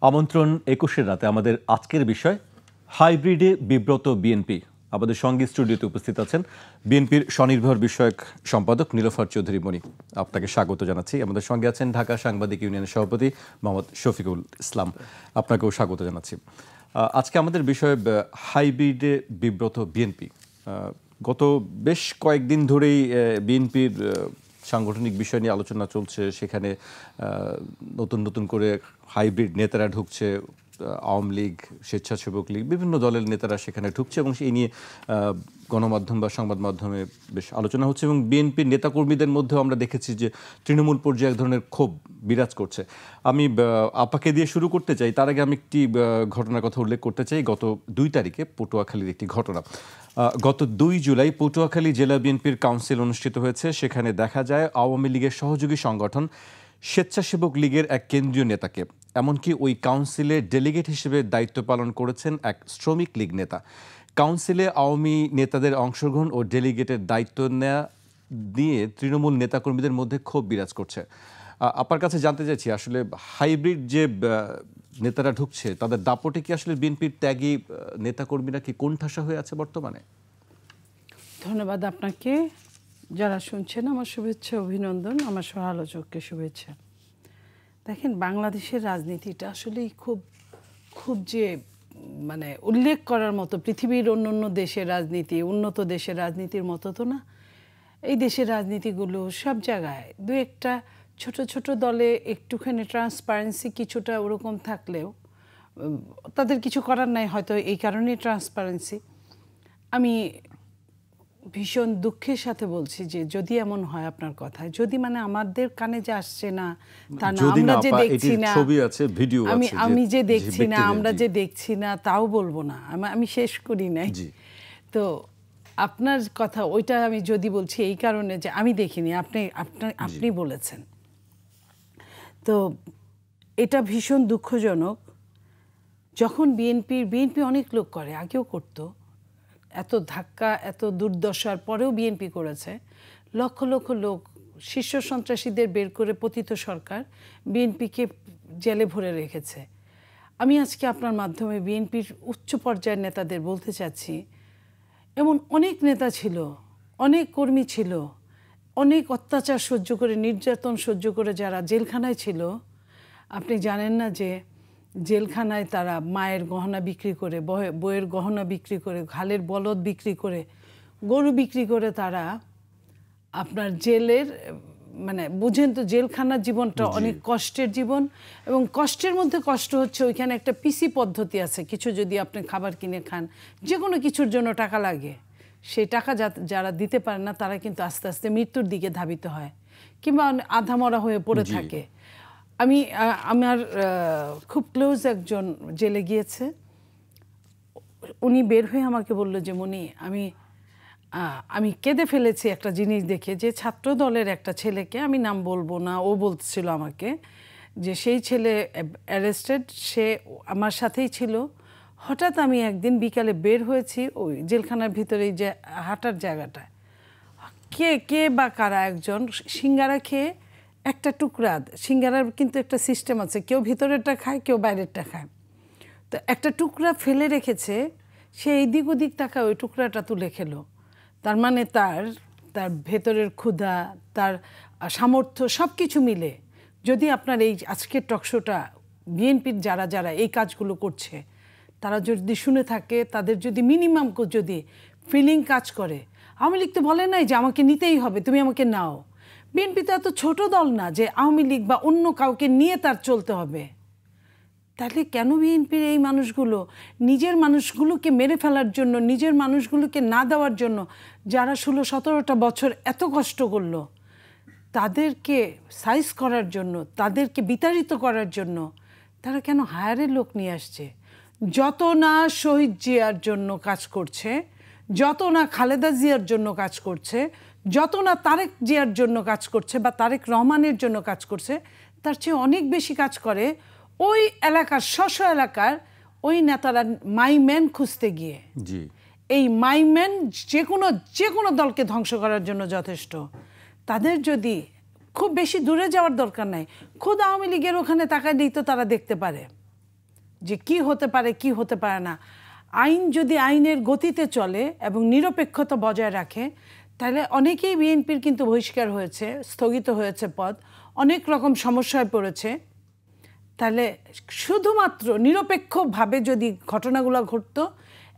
আমন্ত্রণ ২১-এর রাতে আমাদের আজকের বিষয় হাইব্রিডে বিব্রত বিএনপি। আমাদের সঙ্গে স্টুডিওতে উপস্থিত আছেন বিএনপির স্বনির্ভর বিষয়ক সম্পাদক নীলোফার চৌধুরী মনি। আপনাকে স্বাগত জানাচ্ছি। আমাদের সঙ্গে আছেন ঢাকা সাংবাদিক ইউনিয়নের সভাপতি মোহাম্মদ শফিকুল ইসলাম, আপনাকেও স্বাগত জানাচ্ছি। আজকে আমাদের বিষয় হাইব্রিডে বিব্রত বিএনপি। গত বেশ কয়েকদিন ধরেই বিএনপির সাংগঠনিক বিষয় নিয়ে আলোচনা চলছে। সেখানে নতুন নতুন করে হাইব্রিড নেতারা ঢুকছে, আওয়ামী লীগ, স্বেচ্ছাসেবক লীগ, বিভিন্ন দলের নেতারা সেখানে ঢুকছে এবং সেই নিয়ে গণমাধ্যম বা সংবাদ মাধ্যমে বেশ আলোচনা হচ্ছে এবং বিএনপির নেতাকর্মীদের মধ্যেও আমরা দেখেছি যে তৃণমূল পর্যায়ে এক ধরনের ক্ষোভ বিরাজ করছে। আমি আপাকে দিয়ে শুরু করতে চাই, তার আগে আমি একটি ঘটনার কথা উল্লেখ করতে চাই। গত ২ তারিখে পটুয়াখালীর একটি ঘটনা। গত ২ জুলাই পটুয়াখালী জেলা বিএনপির কাউন্সিল অনুষ্ঠিত হয়েছে। সেখানে দেখা যায় আওয়ামী লীগের সহযোগী সংগঠন স্বেচ্ছাসেবক লীগের এক কেন্দ্রীয় নেতাকে, এমনকি ওই কাউন্সিলে ডেলিগেট হিসেবে দায়িত্ব পালন করেছেন এক শ্রমিক লীগ নেতা। কাউন্সিলে আওয়ামী নেতাদের অংশগ্রহণ ও ডেলিগেটের দায়িত্ব নেওয়া নিয়ে তৃণমূল নেতাকর্মীদের মধ্যে ক্ষোভ বিরাজ করছে। আপনার কাছে জানতে চাইছি, আসলে হাইব্রিড যে নেতারা ঢুকছে তাদের দাপটে কি আসলে বিএনপির ত্যাগী নেতাকর্মীরা কি কোণঠাসা হয়ে আছে বর্তমানে? ধন্যবাদ আপনাকে। যারা শুনছেন আমার শুভেচ্ছা, অভিনন্দন। আমার সহ আলোচককে শুভেচ্ছা। দেখেন, বাংলাদেশের রাজনীতিটা আসলেই খুব যে উল্লেখ করার মতো, পৃথিবীর অন্য দেশের রাজনীতি, উন্নত দেশের রাজনীতির মতো তো না। এই দেশের রাজনীতিগুলো সব জায়গায় দু একটা ছোট ছোট দলে একটুখানি ট্রান্সপারেন্সি কিছুটা ওরকম থাকলেও তাদের কিছু করার নাই, হয়তো এই কারণেই ট্রান্সপারেন্সি। আমি ভীষণ দুঃখের সাথে বলছি যে যদি এমন হয় আপনার কথায়, যদি আমাদের কানে যে আসছে না তা না, আমরা যে দেখছি না, আমি যে দেখছি না, আমরা যে দেখছি না তাও বলবো না, আমি শেষ করি নাই। তো আপনার কথা ওইটা আমি যদি বলছি এই কারণে যে আমি দেখিনি, আপনি বলেছেন। তো এটা ভীষণ দুঃখজনক। যখন বিএনপি অনেক লোক করে, আগেও করতো, এত ধাক্কা এত দুর্দশার পরেও বিএনপি করেছে। লক্ষ লক্ষ লোক, শীর্ষ সন্ত্রাসীদের বের করে পতিত সরকার বিএনপিকে জেলে ভরে রেখেছে। আমি আজকে আপনার মাধ্যমে বিএনপির উচ্চ পর্যায়ের নেতাদের বলতে চাচ্ছি, এমন অনেক নেতা ছিল, অনেক কর্মী ছিল, অনেক অত্যাচার সহ্য করে, নির্যাতন সহ্য করে যারা জেলখানায় ছিল। আপনি জানেন না যে জেলখানায় তারা মায়ের গহনা বিক্রি করে, বইয়ের গহনা বিক্রি করে, ঘালের বলদ বিক্রি করে, গরু বিক্রি করে তারা আপনার জেলের বুঝেন তো, জেলখানার জীবনটা অনেক কষ্টের জীবন। এবং কষ্টের মধ্যে কষ্ট হচ্ছে, ওইখানে একটা পিসি পদ্ধতি আছে। কিছু যদি আপনি খাবার কিনে খান, যে কোনো কিছুর জন্য টাকা লাগে, সেই টাকা যারা দিতে পারে না তারা কিন্তু আস্তে আস্তে মৃত্যুর দিকে ধাবিত হয় কিংবা আধামরা হয়ে পড়ে থাকে। আমার খুব ক্লোজ একজন জেলে গিয়েছে। উনি বের হয়ে আমাকে বলল যে মনি, আমি কেঁদে ফেলেছি একটা জিনিস দেখে, যে ছাত্র দলের একটা ছেলেকে, আমি নাম বলবো না, ও বলছিল আমাকে যে সেই ছেলে অ্যারেস্টেড, সে আমার সাথেই ছিল। হঠাৎ আমি একদিন বিকালে বের হয়েছি ওই জেলখানার ভিতরে যে হাঁটার জায়গাটায়, কে বা কারা একজন সিঙ্গারা খেয়ে একটা টুকরা, সিঙ্গারার কিন্তু একটা সিস্টেম আছে, কেউ ভিতরেরটা খায়, কেউ বাইরেরটা খায়, তো একটা টুকরা ফেলে রেখেছে, সে এদিক ওদিক তাকায় ওই টুকরাটা তুলে খেলো। তার মানে তার ভেতরের ক্ষুধা, তার সামর্থ্য সব কিছু মিলে, যদি আপনার এই আজকের টকশোটা বিএনপির যারা এই কাজগুলো করছে তারা যদি শুনে থাকে, তাদের যদি মিনিমাম যদি ফিলিং কাজ করে, আওয়ামী লীগ তো বলে নাই যে আমাকে নিতেই হবে, তুমি আমাকে নাও। বিএনপি তো এত ছোট দল না যে আওয়ামী লীগ বা অন্য কাউকে নিয়ে তার চলতে হবে। তাহলে কেন বিএনপির এই মানুষগুলো নিজের মানুষগুলোকে মেরে ফেলার জন্য, নিজের মানুষগুলোকে না দেওয়ার জন্য, যারা 16-17টা বছর এত কষ্ট করলো, তাদেরকে সাইজ করার জন্য, তাদেরকে বিতাড়িত করার জন্য তারা কেন হায়ারের লোক নিয়ে আসছে? যত না শহীদ জিয়ার জন্য কাজ করছে, যত না খালেদা জিয়ার জন্য কাজ করছে, যত না তারেক জিয়ার জন্য কাজ করছে বা তারেক রহমানের জন্য কাজ করছে, তার চেয়ে অনেক বেশি কাজ করে ওই এলাকার, স্ব এলাকার ওই নেতারা মাইম্যান খুঁজতে গিয়ে। এই মাইম্যান যে কোনো দলকে ধ্বংস করার জন্য যথেষ্ট। তাদের যদি খুব বেশি দূরে যাওয়ার দরকার নাই, খোদ আওয়ামী লীগের ওখানে তাকালেই তো তারা দেখতে পারে যে কি হতে পারে কি হতে পারে না। আইন যদি আইনের গতিতে চলে এবং নিরপেক্ষতা বজায় রাখে, তাহলে অনেকেই বিএনপির কিন্তু বহিষ্কার হয়েছে, স্থগিত হয়েছে পদ, অনেক রকম সমস্যায় পড়েছে। তাহলে শুধুমাত্র নিরপেক্ষভাবে যদি ঘটনাগুলো ঘটতো,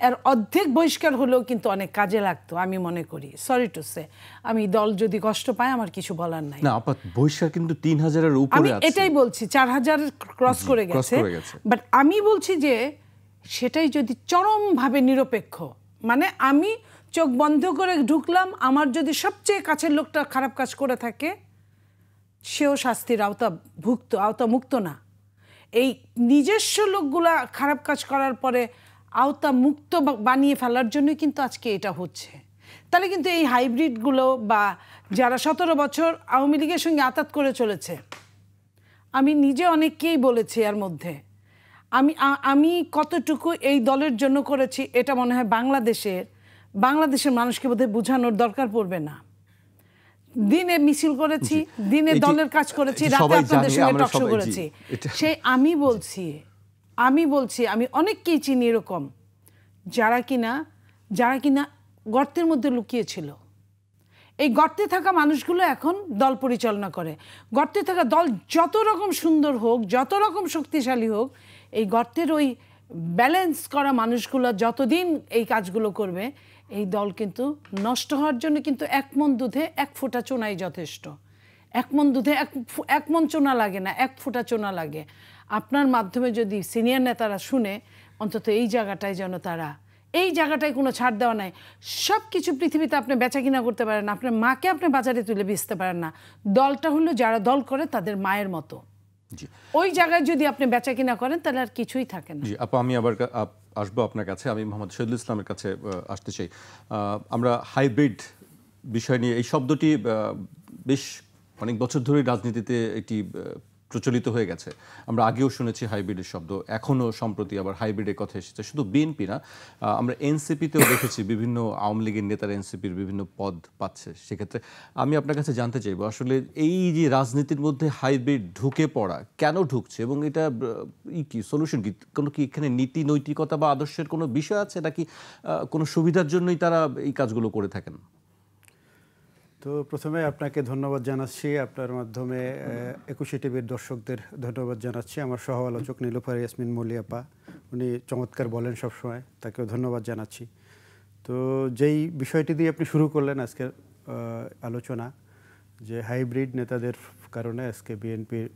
এর অর্ধেক বহিষ্কার হলেও কিন্তু অনেক কাজে লাগতো আমি মনে করি। সরি টু সে, আমি দল যদি কষ্ট পায় আমার কিছু বলার নাই। না আপা, বহিষ্কার কিন্তু 3000-এর উপরে আমি আছে। এটাই বলছি, 4000 ক্রস করে গেছে। বাট আমি বলছি যে সেটাই যদি চরমভাবে নিরপেক্ষ, মানে আমি চোখ বন্ধ করে ঢুকলাম, আমার যদি সবচেয়ে কাছের লোকটা খারাপ কাজ করে থাকে, সেও শাস্তির আওতামুক্ত না। এই নিজস্ব লোকগুলা খারাপ কাজ করার পরে আওতা মুক্ত বানিয়ে ফেলার জন্য কিন্তু আজকে এটা হচ্ছে। তাহলে কিন্তু এই হাইব্রিডগুলো বা যারা 17 বছর আওয়ামী লীগের সঙ্গে আঁতাত করে চলেছে, আমি নিজে অনেককেই বলেছি এর মধ্যে, আমি কতটুকু এই দলের জন্য করেছি এটা মনে হয় বাংলাদেশের মানুষকে বোধহয় বোঝানোর দরকার পড়বে না। দিনে মিছিল করেছি, দিনে দলের কাজ করেছি, রাতে আপনাদের সঙ্গে টকশো করেছি। সেই আমি বলছি আমি অনেককেই চিনি এরকম, যারা কিনা গর্তের মধ্যে লুকিয়েছিল। এই গর্তে থাকা মানুষগুলো এখন দল পরিচালনা করে। গর্তে থাকা দল যত রকম সুন্দর হোক, যত রকম শক্তিশালী হোক, এই গর্তের ওই ব্যালেন্স করা মানুষগুলো যতদিন এই কাজগুলো করবে, এই দল কিন্তু নষ্ট হওয়ার জন্য কিন্তু 1 মণ দুধে 1 ফোঁটা চুনাই যথেষ্ট। 1 মণ দুধে 1 মণ চুনা লাগে না, 1 ফোঁটা চুনা লাগে। আপনার মাধ্যমে যদি সিনিয়র নেতারা শুনে, অন্তত এই জায়গাটায় কোনো ছাড় দেওয়া নাই। সব কিছু পৃথিবীতে আপনি বেচা কিনা করতে পারেন না, আপনার মাকে আপনি বাজারে তুলে বেচতে পারেন না। দলটা হলো যারা দল করে তাদের মায়ের মতো। ওই জায়গায় যদি আপনি বেচা কিনা করেন, তাহলে আর কিছুই থাকে না। জি আপা, আমি আবার আসবো আপনার কাছে। আমি মোহাম্মদ শহীদুল ইসলামের কাছে আসতে চাই। আমরা হাইব্রিড বিষয় নিয়ে, এই শব্দটি বেশ অনেক বছর ধরে রাজনীতিতে এটি প্রচলিত হয়ে গেছে। আমরা আগেও শুনেছি হাইব্রিডের শব্দ, এখনও সম্প্রতি আবার হাইব্রিডের কথা এসেছে। শুধু বিএনপি না, আমরা এনসিপিতেও দেখেছি বিভিন্ন আওয়ামী লীগের নেতারা এনসিপির বিভিন্ন পদ পাচ্ছে। সেক্ষেত্রে আমি আপনার কাছে জানতে চাইবো, আসলে এই যে রাজনীতির মধ্যে হাইব্রিড ঢুকে পড়া কেন ঢুকছে, এবং এটা কি সলিউশন, কি এখানে নীতি নৈতিকতা বা আদর্শের কোনো বিষয় আছে, নাকি কোনো সুবিধার জন্যই তারা এই কাজগুলো করে থাকেন? তো প্রথমে আপনাকে ধন্যবাদ জানাচ্ছি, আপনার মাধ্যমে 21 টিভির দর্শকদের ধন্যবাদ জানাচ্ছি। আমার সহ আলোচক নীলুফার ইয়াসমিন মলিয়াপা, উনি চমৎকার বলেন সবসময়, তাকেও ধন্যবাদ জানাচ্ছি। তো যেই বিষয়টি দিয়ে আপনি শুরু করলেন আজকের আলোচনা, যে হাইব্রিড নেতাদের কারণে আজকে বিএনপির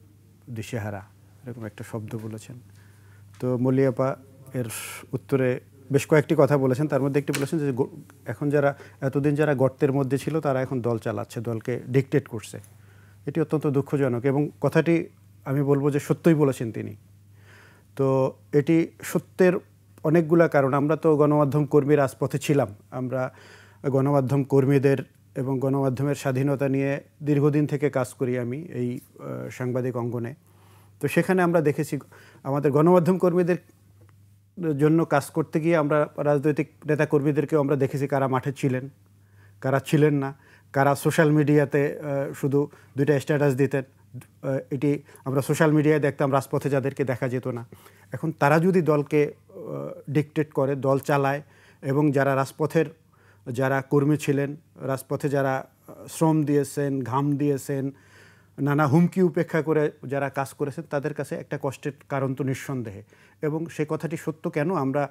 দিশেহারা, এরকম একটা শব্দ বলেছেন। তো মলিয়াপা এর উত্তরে বেশ কয়েকটি কথা বলেছেন। তার মধ্যে একটি বলেছেন যে এখন এতদিন যারা গর্তের মধ্যে ছিল তারা এখন দল চালাচ্ছে, দলকে ডিকটেট করছে। এটি অত্যন্ত দুঃখজনক, এবং কথাটি আমি বলবো যে সত্যই বলেছেন তিনি। তো এটি সত্যের অনেকগুলা কারণ। আমরা তো গণমাধ্যম কর্মী রাজপথে ছিলাম, আমরা গণমাধ্যম কর্মীদের এবং গণমাধ্যমের স্বাধীনতা নিয়ে দীর্ঘদিন থেকে কাজ করি আমি এই সাংবাদিক অঙ্গনে। তো সেখানে আমরা দেখেছি আমাদের গণমাধ্যম কর্মীদের জন্য কাজ করতে গিয়ে আমরা রাজনৈতিক নেতা কর্মীদেরকেও আমরা দেখেছি কারা মাঠে ছিলেন, কারা ছিলেন না, কারা সোশ্যাল মিডিয়াতে শুধু 2টা স্ট্যাটাস দিতেন। এটি আমরা সোশ্যাল মিডিয়ায় দেখতাম, রাজপথে যাদেরকে দেখা যেত না। এখন তারা যদি দলকে ডিকটেট করে, দল চালায়, এবং যারা রাজপথের যারা কর্মী ছিলেন, রাজপথে যারা শ্রম দিয়েছেন, ঘাম দিয়েছেন, নানা হুমকি উপেক্ষা করে যারা কাজ করেছেন, তাদের কাছে একটা কষ্টের কারণ তো নিঃসন্দেহে। এবং সে কথাটি সত্য কেন, আমরা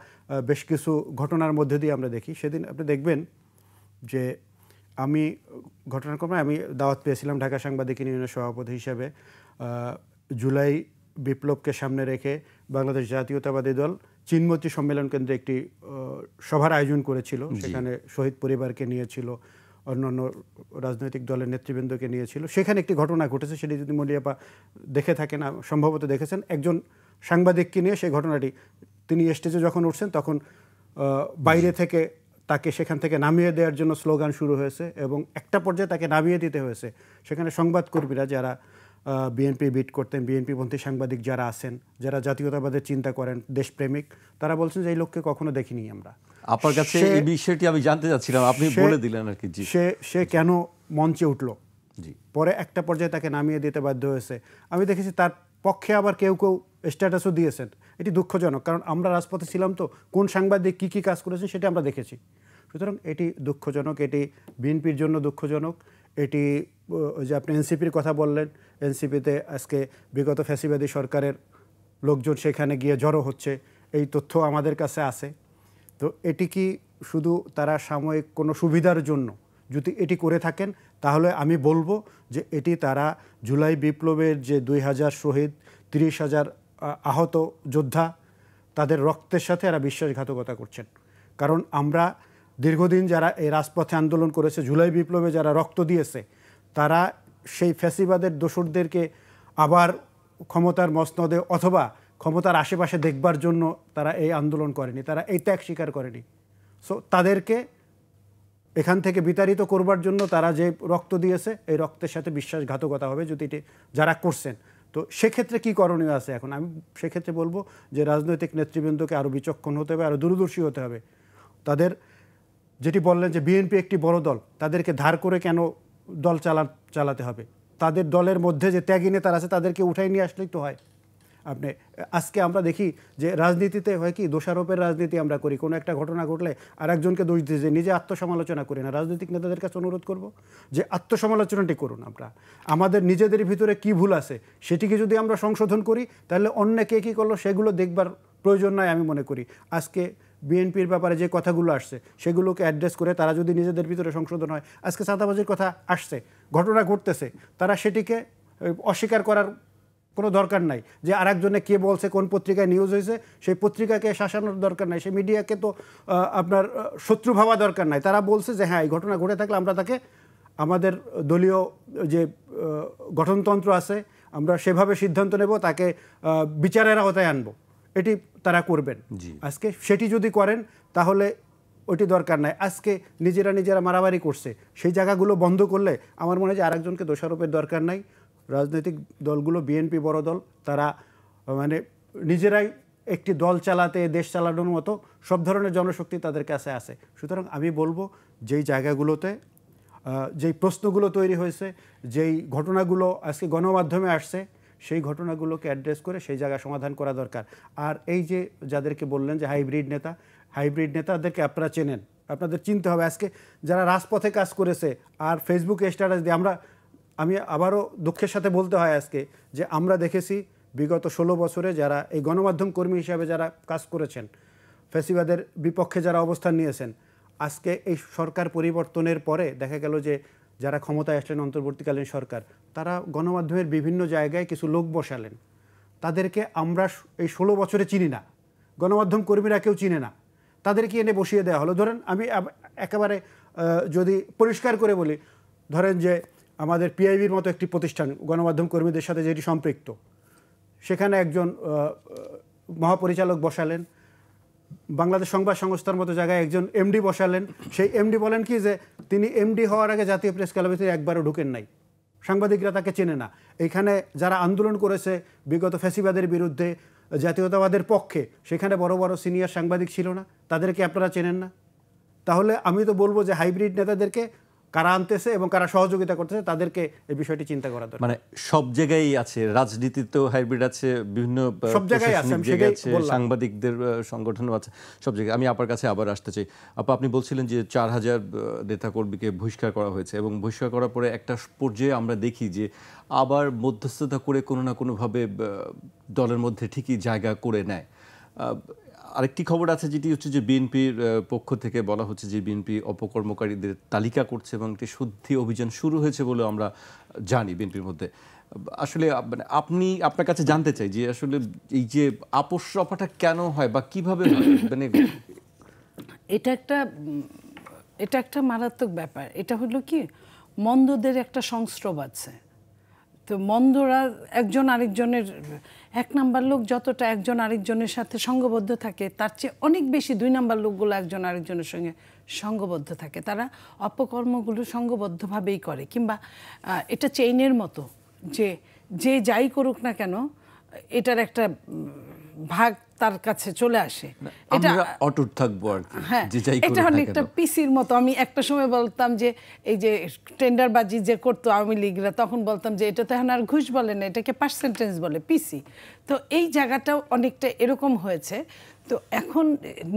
বেশ কিছু ঘটনার মধ্যে দিয়ে আমরা দেখি। সেদিন আপনি দেখবেন যে ঘটনাক্রমে আমি দাওয়াত পেয়েছিলাম ঢাকা সাংবাদিক ইউনিয়নের সভাপতি হিসেবে। জুলাই বিপ্লবকে সামনে রেখে বাংলাদেশ জাতীয়তাবাদী দল চিনমতি সম্মেলন কেন্দ্রে একটি সভার আয়োজন করেছিল। সেখানে শহীদ পরিবারকে নিয়েছিল, অন্যান্য রাজনৈতিক দলের নেতৃবৃন্দকে নিয়েছিল। সেখানে একটি ঘটনা ঘটেছে, সেটি যদি মলিয়াপা দেখে থাকেন, সম্ভবত দেখেছেন, একজন সাংবাদিককে নিয়ে সেই ঘটনাটি, তিনি স্টেজে যখন উঠছেন তখন বাইরে থেকে তাকে সেখান থেকে নামিয়ে দেওয়ার জন্য স্লোগান শুরু হয়েছে, এবং একটা পর্যায়ে তাকে নামিয়ে দিতে হয়েছে। সেখানে সংবাদকর্মীরা যারা বিএনপি বিট করতেন, বিএনপিপন্থী সাংবাদিক যারা আছেন, যারা জাতীয়তাবাদের চিন্তা করেন, দেশপ্রেমিক, তারা বলছেন যে এই লোককে কখনো দেখিনি আমরা। আপনার কাছে এই বিষয়টি আমি জানতে চাচ্ছিলাম, আপনি বলে দিলেন আর কি। জি, সে কেন মঞ্চে উঠলো, পরে একটা পর্যায়ে তাকে নামিয়ে দিতে বাধ্য হয়েছে। আমি দেখেছি তার পক্ষে আবার কেউ কেউ স্ট্যাটাসও দিয়েছেন এটি দুঃখজনক, কারণ আমরা রাজপথে ছিলাম, তো কোন সাংবাদিক কী কী কাজ করেছেন সেটা আমরা দেখেছি। সুতরাং এটি দুঃখজনক, এটি বিএনপির জন্য দুঃখজনক। এটি ওই যে আপনি এনসিপির কথা বললেন, এনসিপিতে আজকে বিগত ফ্যাসিবাদী সরকারের লোকজন সেখানে গিয়ে জড়ো হচ্ছে, এই তথ্য আমাদের কাছে আছে। তো এটি কি শুধু তারা সাময়িক কোনো সুবিধার জন্য যদি এটি করে থাকেন, তাহলে আমি বলবো যে এটি তারা জুলাই বিপ্লবের যে 2000 শহীদ, 30,000 আহত যোদ্ধা, তাদের রক্তের সাথে এরা বিশ্বাসঘাতকতা করছেন। কারণ আমরা দীর্ঘদিন যারা এই রাজপথে আন্দোলন করেছে, জুলাই বিপ্লবে যারা রক্ত দিয়েছে, তারা সেই ফ্যাসিবাদের দোসরদেরকে আবার ক্ষমতার মসনদে অথবা ক্ষমতার আশেপাশে দেখবার জন্য তারা এই আন্দোলন করেনি, তারা এই ত্যাগ স্বীকার করেনি। সো তাদেরকে এখান থেকে বিতাড়িত করবার জন্য তারা যে রক্ত দিয়েছে, এই রক্তের সাথে বিশ্বাসঘাতকতা হবে যদি এটি যারা করছেন। তো সেক্ষেত্রে কী করণীয় আছে এখন? আমি সেক্ষেত্রে বলবো যে রাজনৈতিক নেতৃবৃন্দকে আরও বিচক্ষণ হতে হবে, আরও দূরদর্শী হতে হবে। তাদের যেটি বললেন যে বিএনপি একটি বড় দল, তাদেরকে ধার করে কেন দল চালাতে হবে? তাদের দলের মধ্যে যে ত্যাগী নেতারা আছে তাদেরকে উঠাই নিয়ে আসলেই তো হয়। আপনি আজকে আমরা দেখি যে রাজনীতিতে হয় কি, দোষারোপের রাজনীতি আমরা করি। কোনো একটা ঘটনা ঘটলে আরেকজনকে দোষ দিয়ে যে নিজে আত্মসমালোচনা করি না। রাজনৈতিক নেতাদের কাছে অনুরোধ করব যে আত্মসমালোচনাটি করুন। আমরা আমাদের নিজেদের ভিতরে কি ভুল আছে সেটিকে যদি আমরা সংশোধন করি, তাহলে অন্য কে কী করলো সেগুলো দেখবার প্রয়োজন নয় আমি মনে করি। আজকে বিএনপির ব্যাপারে যে কথাগুলো আসছে সেগুলোকে অ্যাড্রেস করে তারা যদি নিজেদের ভিতরে সংশোধন হয়, আজকে চাঁদাবাজির কথা আসছে, ঘটনা ঘটতেছে, তারা সেটিকে অস্বীকার করার কোনো দরকার নাই। যে আরেকজনে কে বলছে, কোন পত্রিকায় নিউজ হয়েছে, সেই পত্রিকাকে শাসানোর দরকার নাই, সেই মিডিয়াকে তো আপনার শত্রু ভাবা দরকার নাই। তারা বলছে যে হ্যাঁ, এই ঘটনা ঘটে থাকলে আমরা তাকে আমাদের দলীয় যে গঠনতন্ত্র আছে আমরা সেভাবে সিদ্ধান্ত নেব, তাকে বিচারের আওতায় আনবো, এটি তারা করবেন। আজকে সেটি যদি করেন তাহলে ওটি দরকার নাই। আজকে নিজেরা মারামারি করছে, সেই জায়গাগুলো বন্ধ করলে আমার মনে হয় যে আরেকজনকে দোষারোপের দরকার নাই। রাজনৈতিক দলগুলো, বিএনপি বড় দল, তারা মানে নিজেরাই একটি দল চালাতে, দেশ চালানোর মতো সব ধরনের জনশক্তি তাদের কাছে আছে। সুতরাং আমি বলবো যেই জায়গাগুলোতে যেই প্রশ্নগুলো তৈরি হয়েছে, যেই ঘটনাগুলো আজকে গণমাধ্যমে আসছে, সেই ঘটনাগুলোকে অ্যাড্রেস করে সেই জায়গা সমাধান করা দরকার। আর এই যে যাদেরকে বললেন যে হাইব্রিড নেতাদেরকে আপনারা চেনেন, আপনাদের চিনতে হবে। আজকে যারা রাজপথে কাজ করেছে আর ফেসবুকে স্ট্যাটাস দিয়ে, আমি আবারও দুঃখের সাথে বলতে হয় আজকে যে আমরা দেখেছি বিগত 16 বছরে যারা এই গণমাধ্যম কর্মী হিসাবে যারা কাজ করেছেন, ফ্যাসিবাদের বিপক্ষে যারা অবস্থান নিয়েছেন, আজকে এই সরকার পরিবর্তনের পরে দেখা গেল যে যারা ক্ষমতায় আসলেন অন্তর্বর্তীকালীন সরকার, তারা গণমাধ্যমের বিভিন্ন জায়গায় কিছু লোক বসালেন। তাদেরকে আমরা এই 16 বছরে চিনি না, গণমাধ্যম কর্মীরা কেউ চিনে না, তাদেরকে এনে বসিয়ে দেওয়া হলো। ধরেন আমি একেবারে যদি পরিষ্কার করে বলি, ধরেন যে আমাদের পিআইবির মতো একটি প্রতিষ্ঠান গণমাধ্যম কর্মীদের সাথে যেটি সম্পৃক্ত, সেখানে একজন মহাপরিচালক বসালেন। বাংলাদেশ সংবাদ সংস্থার মতো জায়গায় একজন এমডি বসালেন। সেই এমডি বলেন কি যে তিনি এমডি হওয়ার আগে জাতীয় প্রেস ক্লাবে তিনি একবারও ঢুকেন নাই, সাংবাদিকরা তাকে চেনে না। এইখানে যারা আন্দোলন করেছে বিগত ফ্যাসিবাদের বিরুদ্ধে, জাতীয়তাবাদের পক্ষে, সেখানে বড় বড় সিনিয়র সাংবাদিক ছিল না, তাদেরকে আপনারা চেনেন না। তাহলে আমি তো বলবো যে হাইব্রিড নেতাদেরকে কারা আনতেছে এবং কারা সহযোগিতা করতেছে তাদেরকে এই বিষয়টি চিন্তা করা দরকার। মানে সব জায়গায় আছে, রাজনীতিতেও হাইব্রিড আছে, বিভিন্ন সব জায়গায় আছে, সাংবাদিকদের সংগঠনও আছে, সব জায়গায়। আমি আপনার কাছে আবার আসতে চাই। আপনি বলছিলেন যে 4000 নেতাকর্মীকে বহিষ্কার করা হয়েছে এবং বহিষ্কার করার পরে একটা পর্যায়ে আমরা দেখি যে আবার মধ্যস্থতা করে কোনো না কোনোভাবে দলের মধ্যে ঠিকই জায়গা করে নেয়। আরেকটি খবর আছে যেটি হচ্ছে যে বিএনপির পক্ষ থেকে বলা হচ্ছে যে বিএনপি অপকর্মকারীদের তালিকা করছে এবং একটি শুদ্ধি অভিযান শুরু হয়েছে বলে আমরা জানি বিএনপির মধ্যে। আসলে মানে আপনার কাছে জানতে চাই যে আসলে এই যে আপোষ রফাটা কেন হয় বা কিভাবে হয়? মানে এটা একটা মারাত্মক ব্যাপার। এটা হলো কি, মন্দদের একটা সংস্রব আছে। তো মন্দরা একজন আরেকজনের, এক নাম্বার লোক যতটা একজন আরেকজনের সাথে সঙ্গবদ্ধ থাকে, তার চেয়ে অনেক বেশি 2 নাম্বার লোকগুলো একজন আরেকজনের সঙ্গে সঙ্গবদ্ধ থাকে। তারা অপকর্মগুলো সঙ্গবদ্ধভাবেই করে, কিংবা এটা চেইনের মতো, যে যাই করুক না কেন এটার একটা ভাগ তার কাছে চলে আসে। এটা আমরা অটুট থাকবো আর কি, হ্যাঁ, যে যাই এটা অনেকটা পিসির মতো। আমি একটা সময় বলতাম যে এই যে টেন্ডারবাজি যে করতো আওয়ামী লীগরা, তখন বলতাম যে এটা তো এখন আর ঘুষ বলে না, এটাকে পার্সেন্টেজ বলে, পিসি। তো এই জায়গাটাও অনেকটা এরকম হয়েছে। তো এখন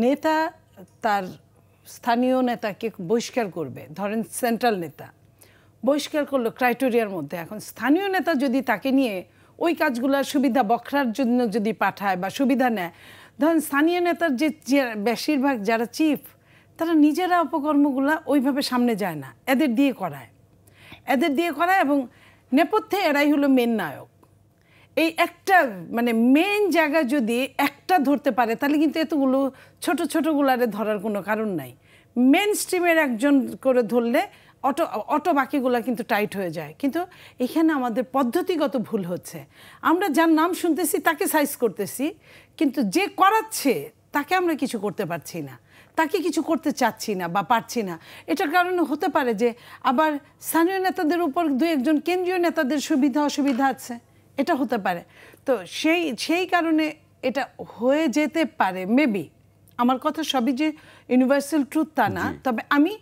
নেতা তার স্থানীয় নেতাকে বহিষ্কার করবে, ধরেন সেন্ট্রাল নেতা বহিষ্কার করলো ক্রাইটেরিয়ার মধ্যে। এখন স্থানীয় নেতা যদি তাকে নিয়ে ওই কাজগুলোর সুবিধা বখরার জন্য যদি পাঠায় বা সুবিধা নেয়, ধরেন স্থানীয় নেতার যে বেশিরভাগ যারা চিফ, তারা নিজেরা অপকর্মগুলো ওইভাবে সামনে যায় না, এদের দিয়ে করায় এবং নেপথ্যে এরাই হলো মেন নায়ক। এই একটা মানে মেন জায়গা যদি একটা ধরতে পারে, তাহলে কিন্তু এতগুলো ছোটগুলারে ধরার কোনো কারণ নাই। মেন স্ট্রিমের একজন করে ধরলে অটো বাকিগুলো কিন্তু টাইট হয়ে যায়। কিন্তু এখানে আমাদের পদ্ধতিগত ভুল হচ্ছে। আমরা যার নাম শুনতেছি তাকে সাইজ করতেছি, কিন্তু যে করাচ্ছে তাকে আমরা কিছু করতে পারছি না, তাকে কিছু করতে চাচ্ছি না বা পারছি না। এটার কারণে হতে পারে যে আবার স্থানীয় নেতাদের উপর দুই একজন কেন্দ্রীয় নেতাদের সুবিধা অসুবিধা আছে, এটা হতে পারে। তো সেই কারণে এটা হয়ে যেতে পারে মেবি। আমার কথা সবই যে ইউনিভার্সাল ট্রুথ তা না, তবে আমি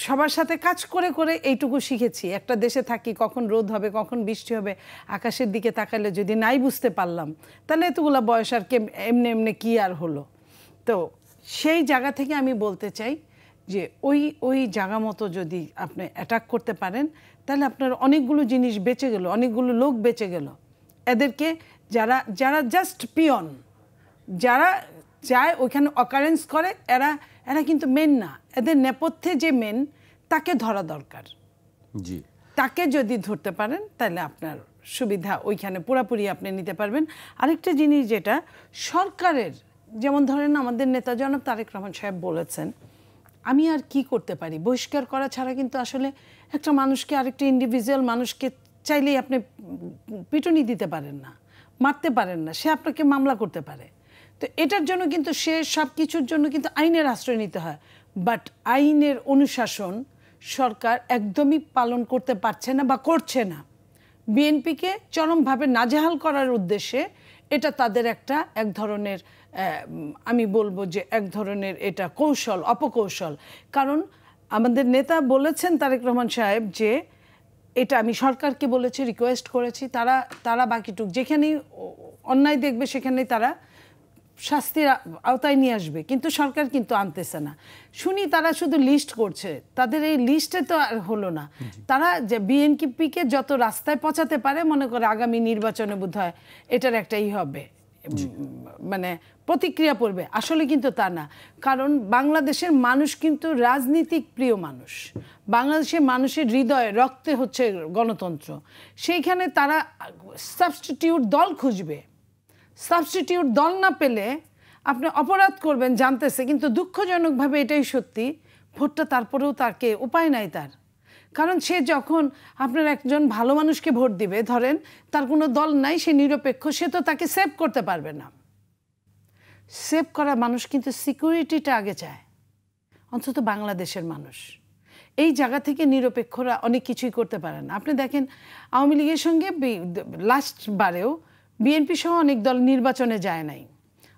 সবার সাথে কাজ করে করে এইটুকু শিখেছি। একটা দেশে থাকি, কখন রোদ হবে কখন বৃষ্টি হবে আকাশের দিকে তাকালে যদি নাই বুঝতে পারলাম, তাহলে এতগুলা বয়স আর এমনি কি আর হলো। তো সেই জায়গা থেকে আমি বলতে চাই যে ওই জায়গা মতো যদি আপনি অ্যাটাক করতে পারেন, তাহলে আপনার অনেকগুলো জিনিস বেঁচে গেল, অনেকগুলো লোক বেঁচে গেল। এদেরকে যারা জাস্ট পিয়ন, যারা যায় ওইখানে অকারেন্স করে, এরা কিন্তু মেন না। এদের নেপথ্যে যে মেন, তাকে ধরা দরকার। জি, তাকে যদি ধরতে পারেন তাহলে আপনার সুবিধা ওইখানে পুরোপুরি আপনি নিতে পারবেন। আরেকটা জিনিস যেটা সরকারের, যেমন ধরেন আমাদের নেতা জনাব তারেক রহমান সাহেব বলেছেন, আমি আর কি করতে পারি, বহিষ্কার করা ছাড়া কিন্তু আসলে একটা মানুষকে, আরেকটা ইন্ডিভিজুয়াল মানুষকে চাইলেই আপনি পিটুনি দিতে পারেন না, মারতে পারেন না, সে আপনাকে মামলা করতে পারে। তো এটার জন্য কিন্তু সে সব কিছুর জন্য কিন্তু আইনের আশ্রয় নিতে হয়। বাট আইনের অনুশাসন সরকার একদমই পালন করতে পারছে না বা করছে না। বিএনপিকে চরমভাবে নাজেহাল করার উদ্দেশ্যে এটা তাদের এক ধরনের, আমি বলবো যে এক ধরনের এটা কৌশল, অপকৌশল। কারণ আমাদের নেতা বলেছেন তারেক রহমান সাহেব যে এটা আমি সরকারকে বলেছি, রিকোয়েস্ট করেছি, তারা বাকিটুক যেখানেই অন্যায় দেখবে সেখানেই তারা শাস্তির আওতায় নিয়ে আসবে, কিন্তু সরকার কিন্তু আনতেছে না। শুনি তারা শুধু লিস্ট করছে, তাদের এই লিস্টে তো আর হলো না। তারা যে বিএনপিকে যত রাস্তায় পৌঁছাতে পারে, মনে করে আগামী নির্বাচনে বোধহয় এটার একটাই হবে, মানে প্রতিক্রিয়া পড়বে। আসলে কিন্তু তা না, কারণ বাংলাদেশের মানুষ কিন্তু রাজনীতিক প্রিয় মানুষ। বাংলাদেশের মানুষের হৃদয়ে রক্তে হচ্ছে গণতন্ত্র। সেইখানে তারা সাবস্টিটিউট দল খুঁজবে। সাবস্টিটিউট দল না পেলে আপনি অপরাধ করবেন জানতেছে, কিন্তু দুঃখজনকভাবে এটাই সত্যি, ভোটটা তারপরেও তাকে উপায় নাই তার। কারণ সে যখন আপনার একজন ভালো মানুষকে ভোট দিবে, ধরেন তার কোনো দল নাই, সে নিরপেক্ষ, সে তো তাকে সেভ করতে পারবে না। সেভ করা মানুষ কিন্তু সিকিউরিটিটা আগে চায়, অন্তত বাংলাদেশের মানুষ। এই জায়গা থেকে নিরপেক্ষরা অনেক কিছুই করতে পারে না। আপনি দেখেন আওয়ামী লীগের সঙ্গে লাস্ট বারেও বিএনপি সহ অনেক দল নির্বাচনে যায় নাই।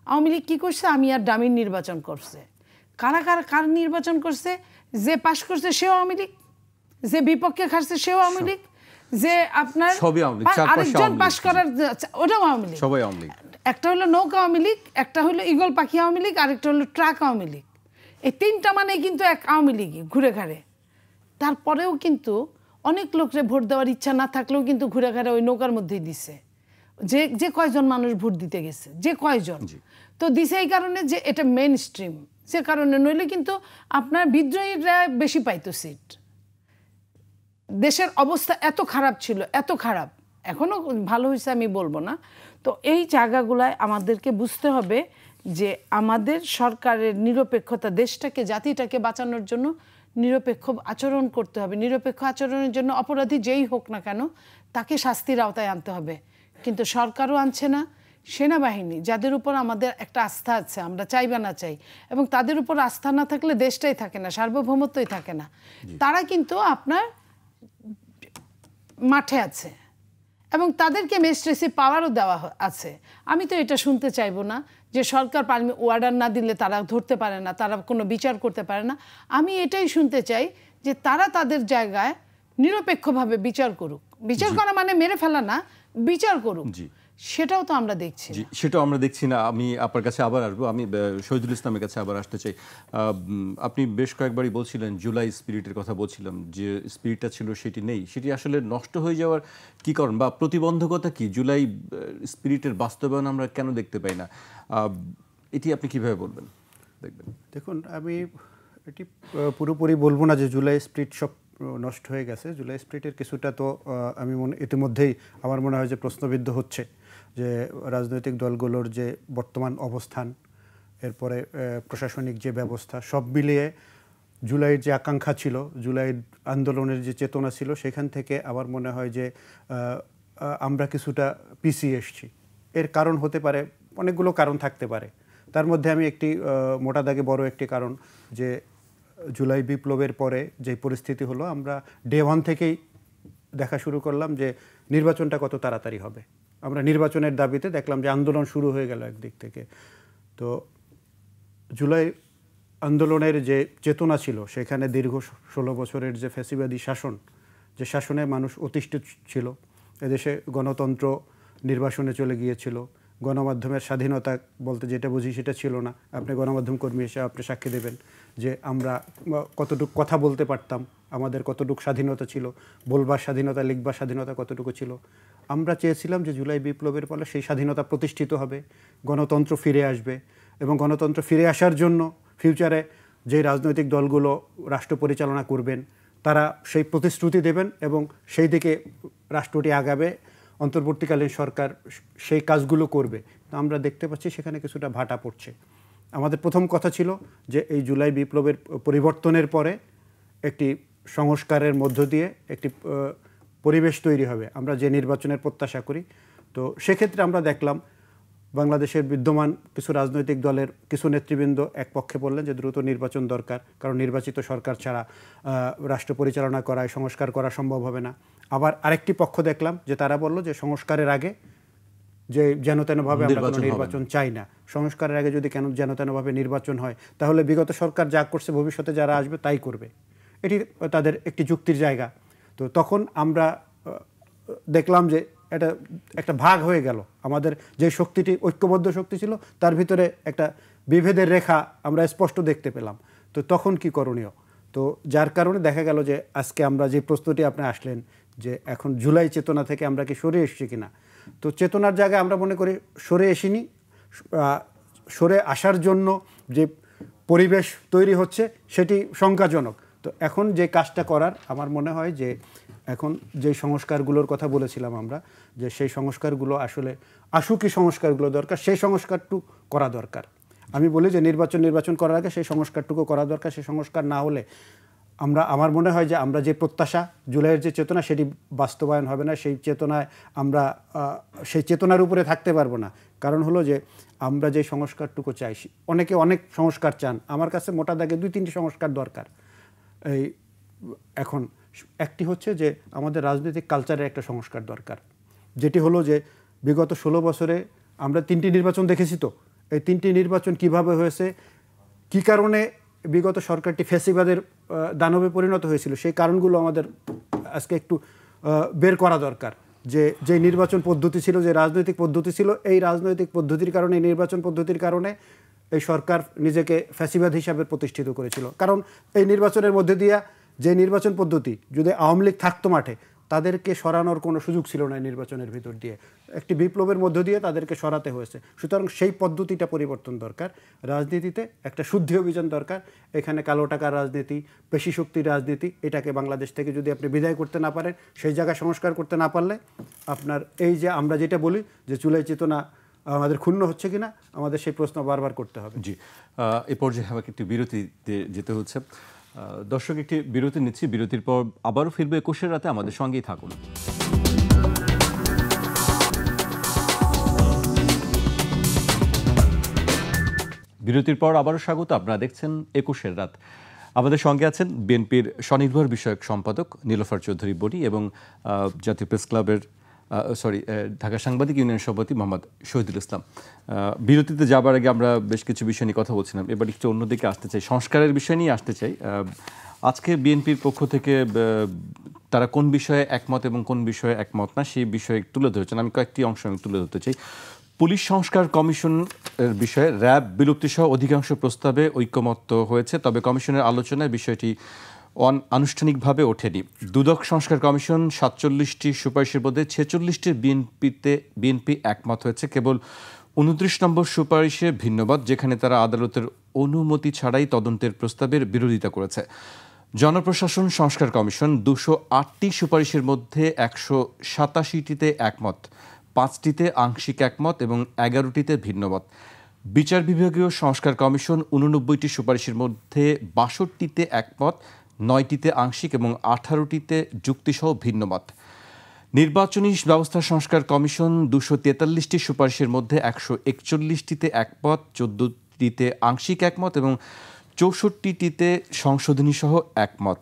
আওয়ামী লীগ কী করছে, আমি আর ডামির নির্বাচন করছে। কার নির্বাচন করছে? যে পাশ করছে সেও আওয়ামী লীগ, যে বিপক্ষে খাচ্ছে সেও আওয়ামী লীগ, যে আপনার আরেকজন পাশ করার ওটাও আওয়ামী লীগ। একটা হলো নৌকা আওয়ামী লীগ, একটা হলো ঈগল পাখি আওয়ামী লীগ, আরেকটা হলো ট্রাক আওয়ামী লীগ। এই তিনটা মানে কিন্তু এক আওয়ামী লীগই ঘুরে ঘাড়ে। তারপরেও কিন্তু অনেক লোকরে ভোট দেওয়ার ইচ্ছা না থাকলেও কিন্তু ঘুরে ঘাড়ে ওই নৌকার মধ্যেই দিছে, যে কয়জন মানুষ ভোট দিতে গেছে, যে কয়জন তো দিছে। এই কারণে যে এটা মেন স্ট্রিম, সে কারণে নইলে কিন্তু আপনার বিদ্রোহীরা বেশি পাইতো সিট। দেশের অবস্থা এত খারাপ ছিল, এত খারাপ, এখনো ভালো হয়েছে আমি বলবো না। তো এই জায়গাগুলায় আমাদেরকে বুঝতে হবে যে আমাদের সরকারের নিরপেক্ষতা, দেশটাকে জাতিটাকে বাঁচানোর জন্য নিরপেক্ষ আচরণ করতে হবে। নিরপেক্ষ আচরণের জন্য অপরাধী যেই হোক না কেন তাকে শাস্তির আওতায় আনতে হবে। কিন্তু সরকারও আনছে না, সেনাবাহিনী যাদের উপর আমাদের একটা আস্থা আছে, আমরা চাই বা না চাই, এবং তাদের উপর আস্থা না থাকলে দেশটাই থাকে না, সার্বভৌমত্বই থাকে না। তারা কিন্তু আপনার মাঠে আছে। এবং তাদেরকে ম্যাজিস্ট্রেসি পাওয়ারও দেওয়া আছে। আমি তো এটা শুনতে চাইবো না যে সরকার অর্ডার না দিলে তারা ধরতে পারে না, তারা কোনো বিচার করতে পারে না। আমি এটাই শুনতে চাই যে তারা তাদের জায়গায় নিরপেক্ষভাবে বিচার করুক। বিচার করা মানে মেরে ফেলা না, বিচার করুক। সেটাও তো আমরা দেখছি না। সেটাও আমরা দেখছি না। আমি আপনার কাছে আবার আসবো, আমি শহীদুল ইসলামের কাছে আবার আসতে চাই। আপনি বেশ কয়েকবারই বলছিলেন জুলাই স্পিরিটের কথা বলছিলাম, যে স্পিরিটটা ছিল সেটি নেই। সেটি আসলে নষ্ট হয়ে যাওয়ার কি কারণ বা প্রতিবন্ধকতা কি? জুলাই স্পিরিটের বাস্তবায়ন আমরা কেন দেখতে পাই না? এটি আপনি কিভাবে বলবেন, দেখবেন? দেখুন, আমি এটি পুরোপুরি বলবো না যে জুলাই স্পিরিট সব নষ্ট হয়ে গেছে। জুলাই স্পিরিটের কিছুটা তো আমি ইতিমধ্যেই আমার মনে হয় যে প্রশ্নবিদ্ধ হচ্ছে, যে রাজনৈতিক দলগুলোর যে বর্তমান অবস্থান, এরপরে প্রশাসনিক যে ব্যবস্থা, সব মিলিয়ে জুলাইয়ের যে আকাঙ্ক্ষা ছিল, জুলাই আন্দোলনের যে চেতনা ছিল, সেখান থেকে আমার মনে হয় যে আমরা কিছুটা পিছিয়ে এসেছি। এর কারণ হতে পারে, অনেকগুলো কারণ থাকতে পারে। তার মধ্যে আমি একটি মোটা দাগে বড় একটি কারণ, যে জুলাই বিপ্লবের পরে যে পরিস্থিতি হলো, আমরা ডে ওয়ান থেকেই দেখা শুরু করলাম যে নির্বাচনটা কত তাড়াতাড়ি হবে। আমরা নির্বাচনের দাবিতে দেখলাম যে আন্দোলন শুরু হয়ে গেল একদিক থেকে। তো জুলাই আন্দোলনের যে চেতনা ছিল, সেখানে দীর্ঘ 16 বছরের যে ফ্যাসিবাদী শাসন, যে শাসনে মানুষ অতিষ্ঠ ছিল, এদেশে গণতন্ত্র নির্বাসনে চলে গিয়েছিল, গণমাধ্যমের স্বাধীনতা বলতে যেটা বুঝি সেটা ছিল না। আপনি গণমাধ্যম কর্মী হিসেবে আপনি সাক্ষী দেবেন যে আমরা কতটুকু কথা বলতে পারতাম, আমাদের কতটুকু স্বাধীনতা ছিল, বলবার স্বাধীনতা, লিখবার স্বাধীনতা কতটুকু ছিল। আমরা চেয়েছিলাম যে জুলাই বিপ্লবের ফলে সেই স্বাধীনতা প্রতিষ্ঠিত হবে, গণতন্ত্র ফিরে আসবে, এবং গণতন্ত্র ফিরে আসার জন্য ফিউচারে যে রাজনৈতিক দলগুলো রাষ্ট্র পরিচালনা করবেন তারা সেই প্রতিশ্রুতি দেবেন এবং সেই দিকে রাষ্ট্রটি আগাবে, অন্তর্বর্তীকালীন সরকার সেই কাজগুলো করবে। তো আমরা দেখতে পাচ্ছি সেখানে কিছুটা ভাটা পড়ছে। আমাদের প্রথম কথা ছিল যে এই জুলাই বিপ্লবের পরিবর্তনের পরে একটি সংস্কারের মধ্য দিয়ে একটি পরিবেশ তৈরি হবে, আমরা যে নির্বাচনের প্রত্যাশা করি। তো সেক্ষেত্রে আমরা দেখলাম বাংলাদেশের বিদ্যমান কিছু রাজনৈতিক দলের কিছু নেতৃবৃন্দ এক পক্ষে বললেন যে দ্রুত নির্বাচন দরকার, কারণ নির্বাচিত সরকার ছাড়া রাষ্ট্র পরিচালনা করায় সংস্কার করা সম্ভব হবে না। আবার আরেকটি পক্ষ দেখলাম যে তারা বলল যে সংস্কারের আগে যে যেন তেনভাবে আমরা কোনো নির্বাচন চাই না, সংস্কারের আগে যদি কেন যেন তেনভাবে নির্বাচন হয় তাহলে বিগত সরকার যা করছে ভবিষ্যতে যারা আসবে তাই করবে। এটি তাদের একটি যুক্তির জায়গা। তো তখন আমরা দেখলাম যে এটা একটা ভাগ হয়ে গেল, আমাদের যে শক্তিটি ঐক্যবদ্ধ শক্তি ছিল তার ভিতরে একটা বিভেদের রেখা আমরা স্পষ্ট দেখতে পেলাম। তো তখন কি করণীয়? তো যার কারণে দেখা গেল যে আজকে আমরা যে প্রশ্নটি আপনি আসলেন যে এখন জুলাই চেতনা থেকে আমরা কি সরে এসেছি কিনা, তো চেতনার জায়গায় আমরা মনে করি সরে এসিনি। সরে আসার জন্য যে পরিবেশ তৈরি হচ্ছে সেটি শঙ্কাজনক। তো এখন যে কাজটা করার আমার মনে হয় যে এখন যে সংস্কারগুলোর কথা বলেছিলাম আমরা, যে সেই সংস্কারগুলো আসলে আশুকি সংস্কারগুলো দরকার, সেই সংস্কারটুকু করা দরকার। আমি বলি যে নির্বাচন করার আগে সেই সংস্কারটুকু করা দরকার। সেই সংস্কার না হলে আমার মনে হয় যে আমরা যে প্রত্যাশা, জুলাইয়ের যে চেতনা সেটি বাস্তবায়ন হবে না। সেই চেতনায় আমরা সেই চেতনার উপরে থাকতে পারবো না। কারণ হলো যে আমরা যে সংস্কারটুকু চাই, অনেকে অনেক সংস্কার চান, আমার কাছে মোটা দাগে 2-3টি সংস্কার দরকার। এই এখন একটি হচ্ছে যে আমাদের রাজনৈতিক কালচারের একটা সংস্কার দরকার, যেটি হলো যে বিগত 16 বছরে আমরা 3টি নির্বাচন দেখেছি। তো এই 3টি নির্বাচন কিভাবে হয়েছে, কি কারণে বিগত সরকারটি ফ্যাসিবাদের দানবে পরিণত হয়েছিল, সেই কারণগুলো আমাদের আজকে একটু বের করা দরকার। যে নির্বাচন পদ্ধতি ছিল, যে রাজনৈতিক পদ্ধতি ছিল, এই রাজনৈতিক পদ্ধতির কারণে, এই নির্বাচন পদ্ধতির কারণে এই সরকার নিজেকে ফ্যাসিবাদ হিসাবে প্রতিষ্ঠিত করেছিল। কারণ এই নির্বাচনের মধ্যে দিয়ে যে নির্বাচন পদ্ধতি, যদি আওয়ামী লীগ থাকতো মাঠে তাদেরকে সরানোর কোনো সুযোগ ছিল না। নির্বাচনের ভিতর দিয়ে একটি বিপ্লবের মধ্য দিয়ে তাদেরকে সরাতে হয়েছে। সুতরাং সেই পদ্ধতিটা পরিবর্তন দরকার। রাজনীতিতে একটা শুদ্ধি অভিযান দরকার। এখানে কালো টাকার রাজনীতি, পেশি শক্তির রাজনীতি, এটাকে বাংলাদেশ থেকে যদি আপনি বিদায় করতে না পারেন, সেই জায়গায় সংস্কার করতে না পারলে আপনার এই যে আমরা যেটা বলি যে জুলাই চেতনা আমাদের ক্ষুণ্ণ হচ্ছে কিনা, আমাদের সেই প্রশ্ন বারবার করতে হবে। জি, এই পর্যায়ে আমাকে একটি বিরতিতে যেতে হচ্ছে। দর্শক, একটি বিরতি নিচ্ছি। বিরতির পর আবারও ফিরবে 21 রাতে, আমাদের সঙ্গেই থাকুন। বিরতির পর আবারও স্বাগত। আপনারা দেখছেন 21 রাত। আমাদের সঙ্গে আছেন বিএনপির স্বনির্ভর বিষয়ক সম্পাদক নীলোফার চৌধুরী বনি এবং জাতীয় প্রেস ক্লাবের ঢাকা সাংবাদিক ইউনিয়ন সভাপতি মোহাম্মদ শহীদুল ইসলাম। বিরতিতে যাবার আগে আমরা বেশ কিছু বিষয় নিয়ে কথা বলছিলাম, এবার একটু অন্যদিকে আসতে চাই, সংস্কারের বিষয় নিয়ে আসতে চাই। আজকে বিএনপির পক্ষ থেকে তারা কোন বিষয়ে একমত এবং কোন বিষয়ে একমত না সেই বিষয়ে তুলে ধরেছেন। আমি কয়েকটি অংশ তুলে ধরতে চাই। পুলিশ সংস্কার কমিশনের বিষয়ে র্যাব বিলুপ্তি সহ অধিকাংশ প্রস্তাবে ঐকমত্য হয়েছে, তবে কমিশনের আলোচনায় বিষয়টি আনুষ্ঠানিকভাবে ওঠেনি। দুদক সংস্কার কমিশন 47টি সুপারিশের মধ্যে 46টির বিএনপি একমত হয়েছে। কেবল 29 নম্বর সুপারিশে ভিন্নমত, যেখানে তারা আদালতের অনুমতি ছাড়াই তদন্তের প্রস্তাবের বিরোধিতা করেছে। জনপ্রশাসন সংস্কার কমিশন 208টি সুপারিশের মধ্যে 187টিতে একমত, 5টিতে আংশিক একমত এবং 11টিতে ভিন্নমত। বিচার বিভাগীয় সংস্কার কমিশন 89টি সুপারিশের মধ্যে 62টিতে একমত, 9টিতে আংশিক এবং 18টিতে যুক্তিসহ ভিন্নমত। নির্বাচনী ব্যবস্থা সংস্কার কমিশন 243টি সুপারিশের মধ্যে 141টিতে একমত, 14টিতে আংশিক একমত এবং 64টিতে সংশোধনী সহ একমত।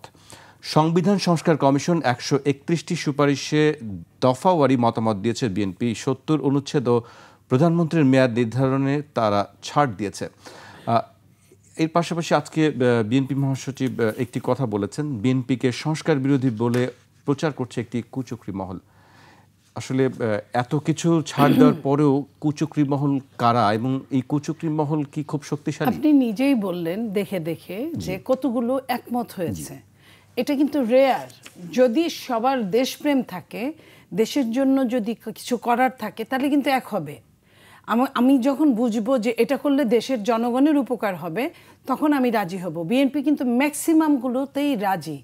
সংবিধান সংস্কার কমিশন 131টি সুপারিশে দফাওয়ারি মতামত দিয়েছে বিএনপি। 70 অনুচ্ছেদ ও প্রধানমন্ত্রীর মেয়াদ নির্ধারণে তারা ছাড় দিয়েছে। এর পাশাপাশি আজকে বিএনপি মহাসচিব একটি কথা বলেছেন, বিএনপিকে সংস্কার বিরোধী বলে প্রচার করছে একটি কুচক্রী মহল। আসলে এত কিছু ছাড় দেওয়ার পরেও কুচক্রী মহল কারা এবং এই কুচক্রী মহল কি খুব শক্তিশালী? আপনি নিজেই বললেন দেখে দেখে যে কতগুলো একমত হয়েছে। এটা কিন্তু রেয়ার। যদি সবার দেশপ্রেম থাকে, দেশের জন্য যদি কিছু করার থাকে, তাহলে কিন্তু এক হবে। আমি যখন বুঝবো যে এটা করলে দেশের জনগণের উপকার হবে, তখন আমি রাজি হব। বিএনপি কিন্তু ম্যাক্সিমামগুলোতেই রাজি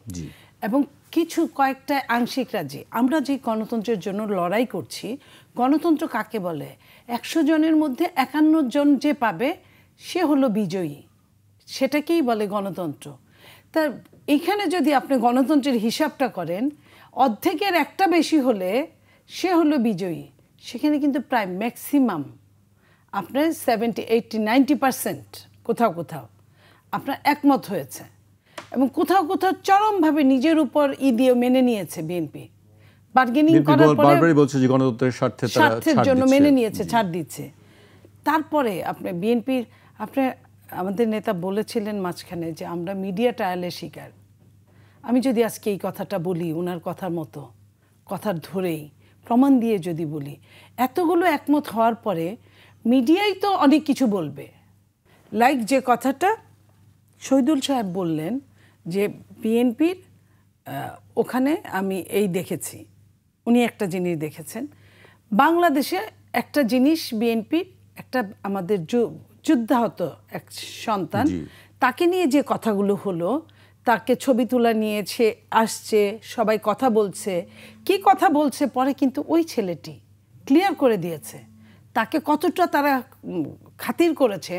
এবং কিছু কয়েকটা আংশিক রাজি। আমরা যে গণতন্ত্রের জন্য লড়াই করছি, গণতন্ত্র কাকে বলে? 100 জনের মধ্যে 51 জন যে পাবে সে হলো বিজয়ী, সেটাকেই বলে গণতন্ত্র। তা এখানে যদি আপনি গণতন্ত্রের হিসাবটা করেন, অর্ধেকের একটা বেশি হলে সে হলো বিজয়ী। সেখানে কিন্তু প্রায় ম্যাক্সিমাম আপনার 70, 80, 90% কোথাও কোথাও আপনার একমত হয়েছে এবং কোথাও কোথাও চরমভাবে নিজের উপর দিয়ে মেনে নিয়েছে বিএনপি। বার্গেনিং করার পরে বারবারই বলছে যে গণতন্ত্রের স্বার্থের জন্য মেনে নিয়েছে, ছাড় দিচ্ছে। তারপরে আপনি বিএনপির আমাদের নেতা বলেছিলেন মাঝখানে যে আমরা মিডিয়া ট্রায়ালের শিকার। আমি যদি আজকে এই কথাটা বলি ওনার কথার মতো, কথার ধরেই প্রমাণ দিয়ে যদি বলি, এতগুলো একমত হওয়ার পরে মিডিয়াই তো অনেক কিছু বলবে। লাইক যে কথাটা শহীদুল সাহেব বললেন যে বিএনপির ওখানে আমি এই দেখেছি, উনি একটা জিনিস দেখেছেন বাংলাদেশে, একটা জিনিস বিএনপির একটা আমাদের যুদ্ধাহত এক সন্তান, তাকে নিয়ে যে কথাগুলো হলো, তাকে ছবি তোলা নিয়েছে, আসছে, সবাই কথা বলছে, কি কথা বলছে পরে কিন্তু ওই ছেলেটি ক্লিয়ার করে দিয়েছে তাকে কতটা তারা খাতির করেছে।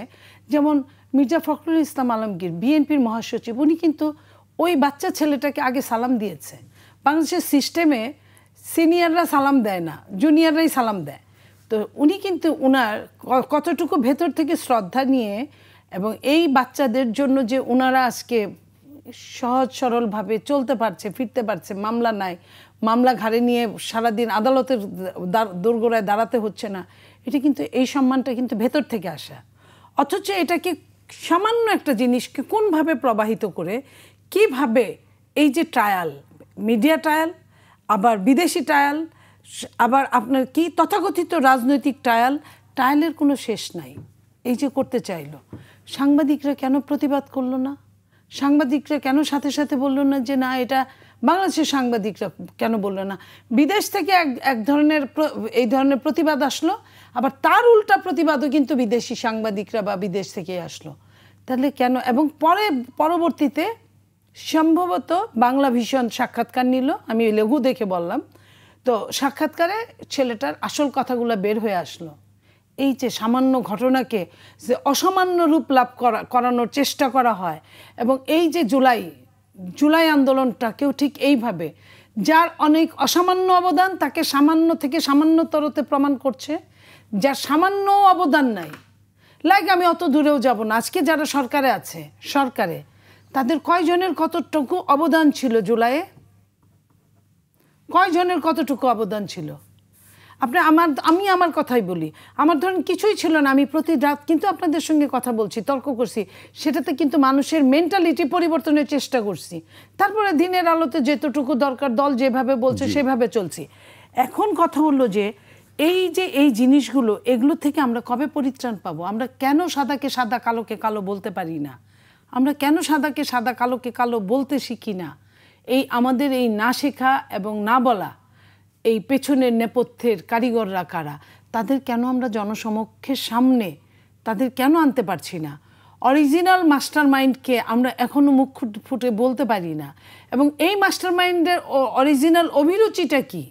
যেমন মির্জা ফখরুল ইসলাম আলমগীর বিএনপির মহাসচিব, উনি কিন্তু ওই বাচ্চা ছেলেটাকে আগে সালাম দিয়েছে। বাংলাদেশের সিস্টেমে সিনিয়ররা সালাম দেয় না, জুনিয়ররাই সালাম দেয়। তো উনি কিন্তু উনার কতটুকু ভেতর থেকে শ্রদ্ধা নিয়ে এবং এই বাচ্চাদের জন্য যে উনারা আজকে সহজ সরলভাবে চলতে পারছে, ফিরতে পারছে, মামলা নাই, মামলা ঘাড়ে নিয়ে সারাদিন আদালতের দোরগোড়ায় দাঁড়াতে হচ্ছে না, এটা কিন্তু এই সম্মানটা কিন্তু ভেতর থেকে আসা। অথচ এটাকে সামান্য একটা জিনিসকে কোনভাবে প্রবাহিত করে কিভাবে এই যে ট্রায়াল, মিডিয়া ট্রায়াল, আবার বিদেশি ট্রায়াল, আবার আপনার কি তথাকথিত রাজনৈতিক ট্রায়ালের কোনো শেষ নাই। এই যে করতে চাইলো, সাংবাদিকরা কেন প্রতিবাদ করলো না? সাংবাদিকরা কেন সাথে সাথে বললো না যে না এটা বাংলাদেশের সাংবাদিকরা কেন বললো না? বিদেশ থেকে এক ধরনের এই ধরনের প্রতিবাদ আসলো, আবার তার উল্টা প্রতিবাদও কিন্তু বিদেশি সাংবাদিকরা বা বিদেশ থেকে আসলো। তাহলে কেন? এবং পরবর্তীতে সম্ভবত বাংলা ভিশন সাক্ষাৎকার নিল, আমি লঘু দেখে বললাম, তো সাক্ষাৎকারে ছেলেটার আসল কথাগুলো বের হয়ে আসলো। এই যে সামান্য ঘটনাকে যে অসামান্য রূপ লাভ করানোর চেষ্টা করা হয়, এবং এই যে জুলাই আন্দোলনটাকেও ঠিক এইভাবে যার অনেক অসামান্য অবদান তাকে সামান্য থেকে সামান্যতরতে প্রমাণ করছে, যার সামান্য অবদান নাই। লাইক আমি অত দূরেও যাব না, আজকে যারা সরকারে আছে, সরকারে তাদের কয়জনের কতটুকু অবদান ছিল জুলাইয়ে? কয়জনের কতটুকু অবদান ছিল? আমি আমার কথাই বলি, আমার ধরেন কিছুই ছিল না, আমি প্রতি রাত কিন্তু আপনাদের সঙ্গে কথা বলছি, তর্ক করছি, সেটাতে কিন্তু মানুষের মেন্টালিটি পরিবর্তনের চেষ্টা করছি। তারপরে দিনের আলোতে যেতটুকু দরকার দল যেভাবে বলছে সেভাবে চলছি। এখন কথা হলো যে এই জিনিসগুলো, এগুলো থেকে আমরা কবে পরিত্রাণ পাবো? আমরা কেন সাদাকে সাদা কালোকে কালো বলতে পারি না? আমরা কেন সাদাকে সাদা কালোকে কালো বলতে শিখি না? আমাদের এই না শেখা এবং না বলা, এই পেছনের নেপথ্যের কারিগররা কারা, তাদের কেন আমরা জনসমক্ষের সামনে তাদের কেন আনতে পারছি না? অরিজিনাল মাস্টার মাইন্ডকে আমরা এখনো মুখ ফুটে বলতে পারি না। এবং এই মাস্টার মাইন্ডের অরিজিনাল অভিরুচিটা কি?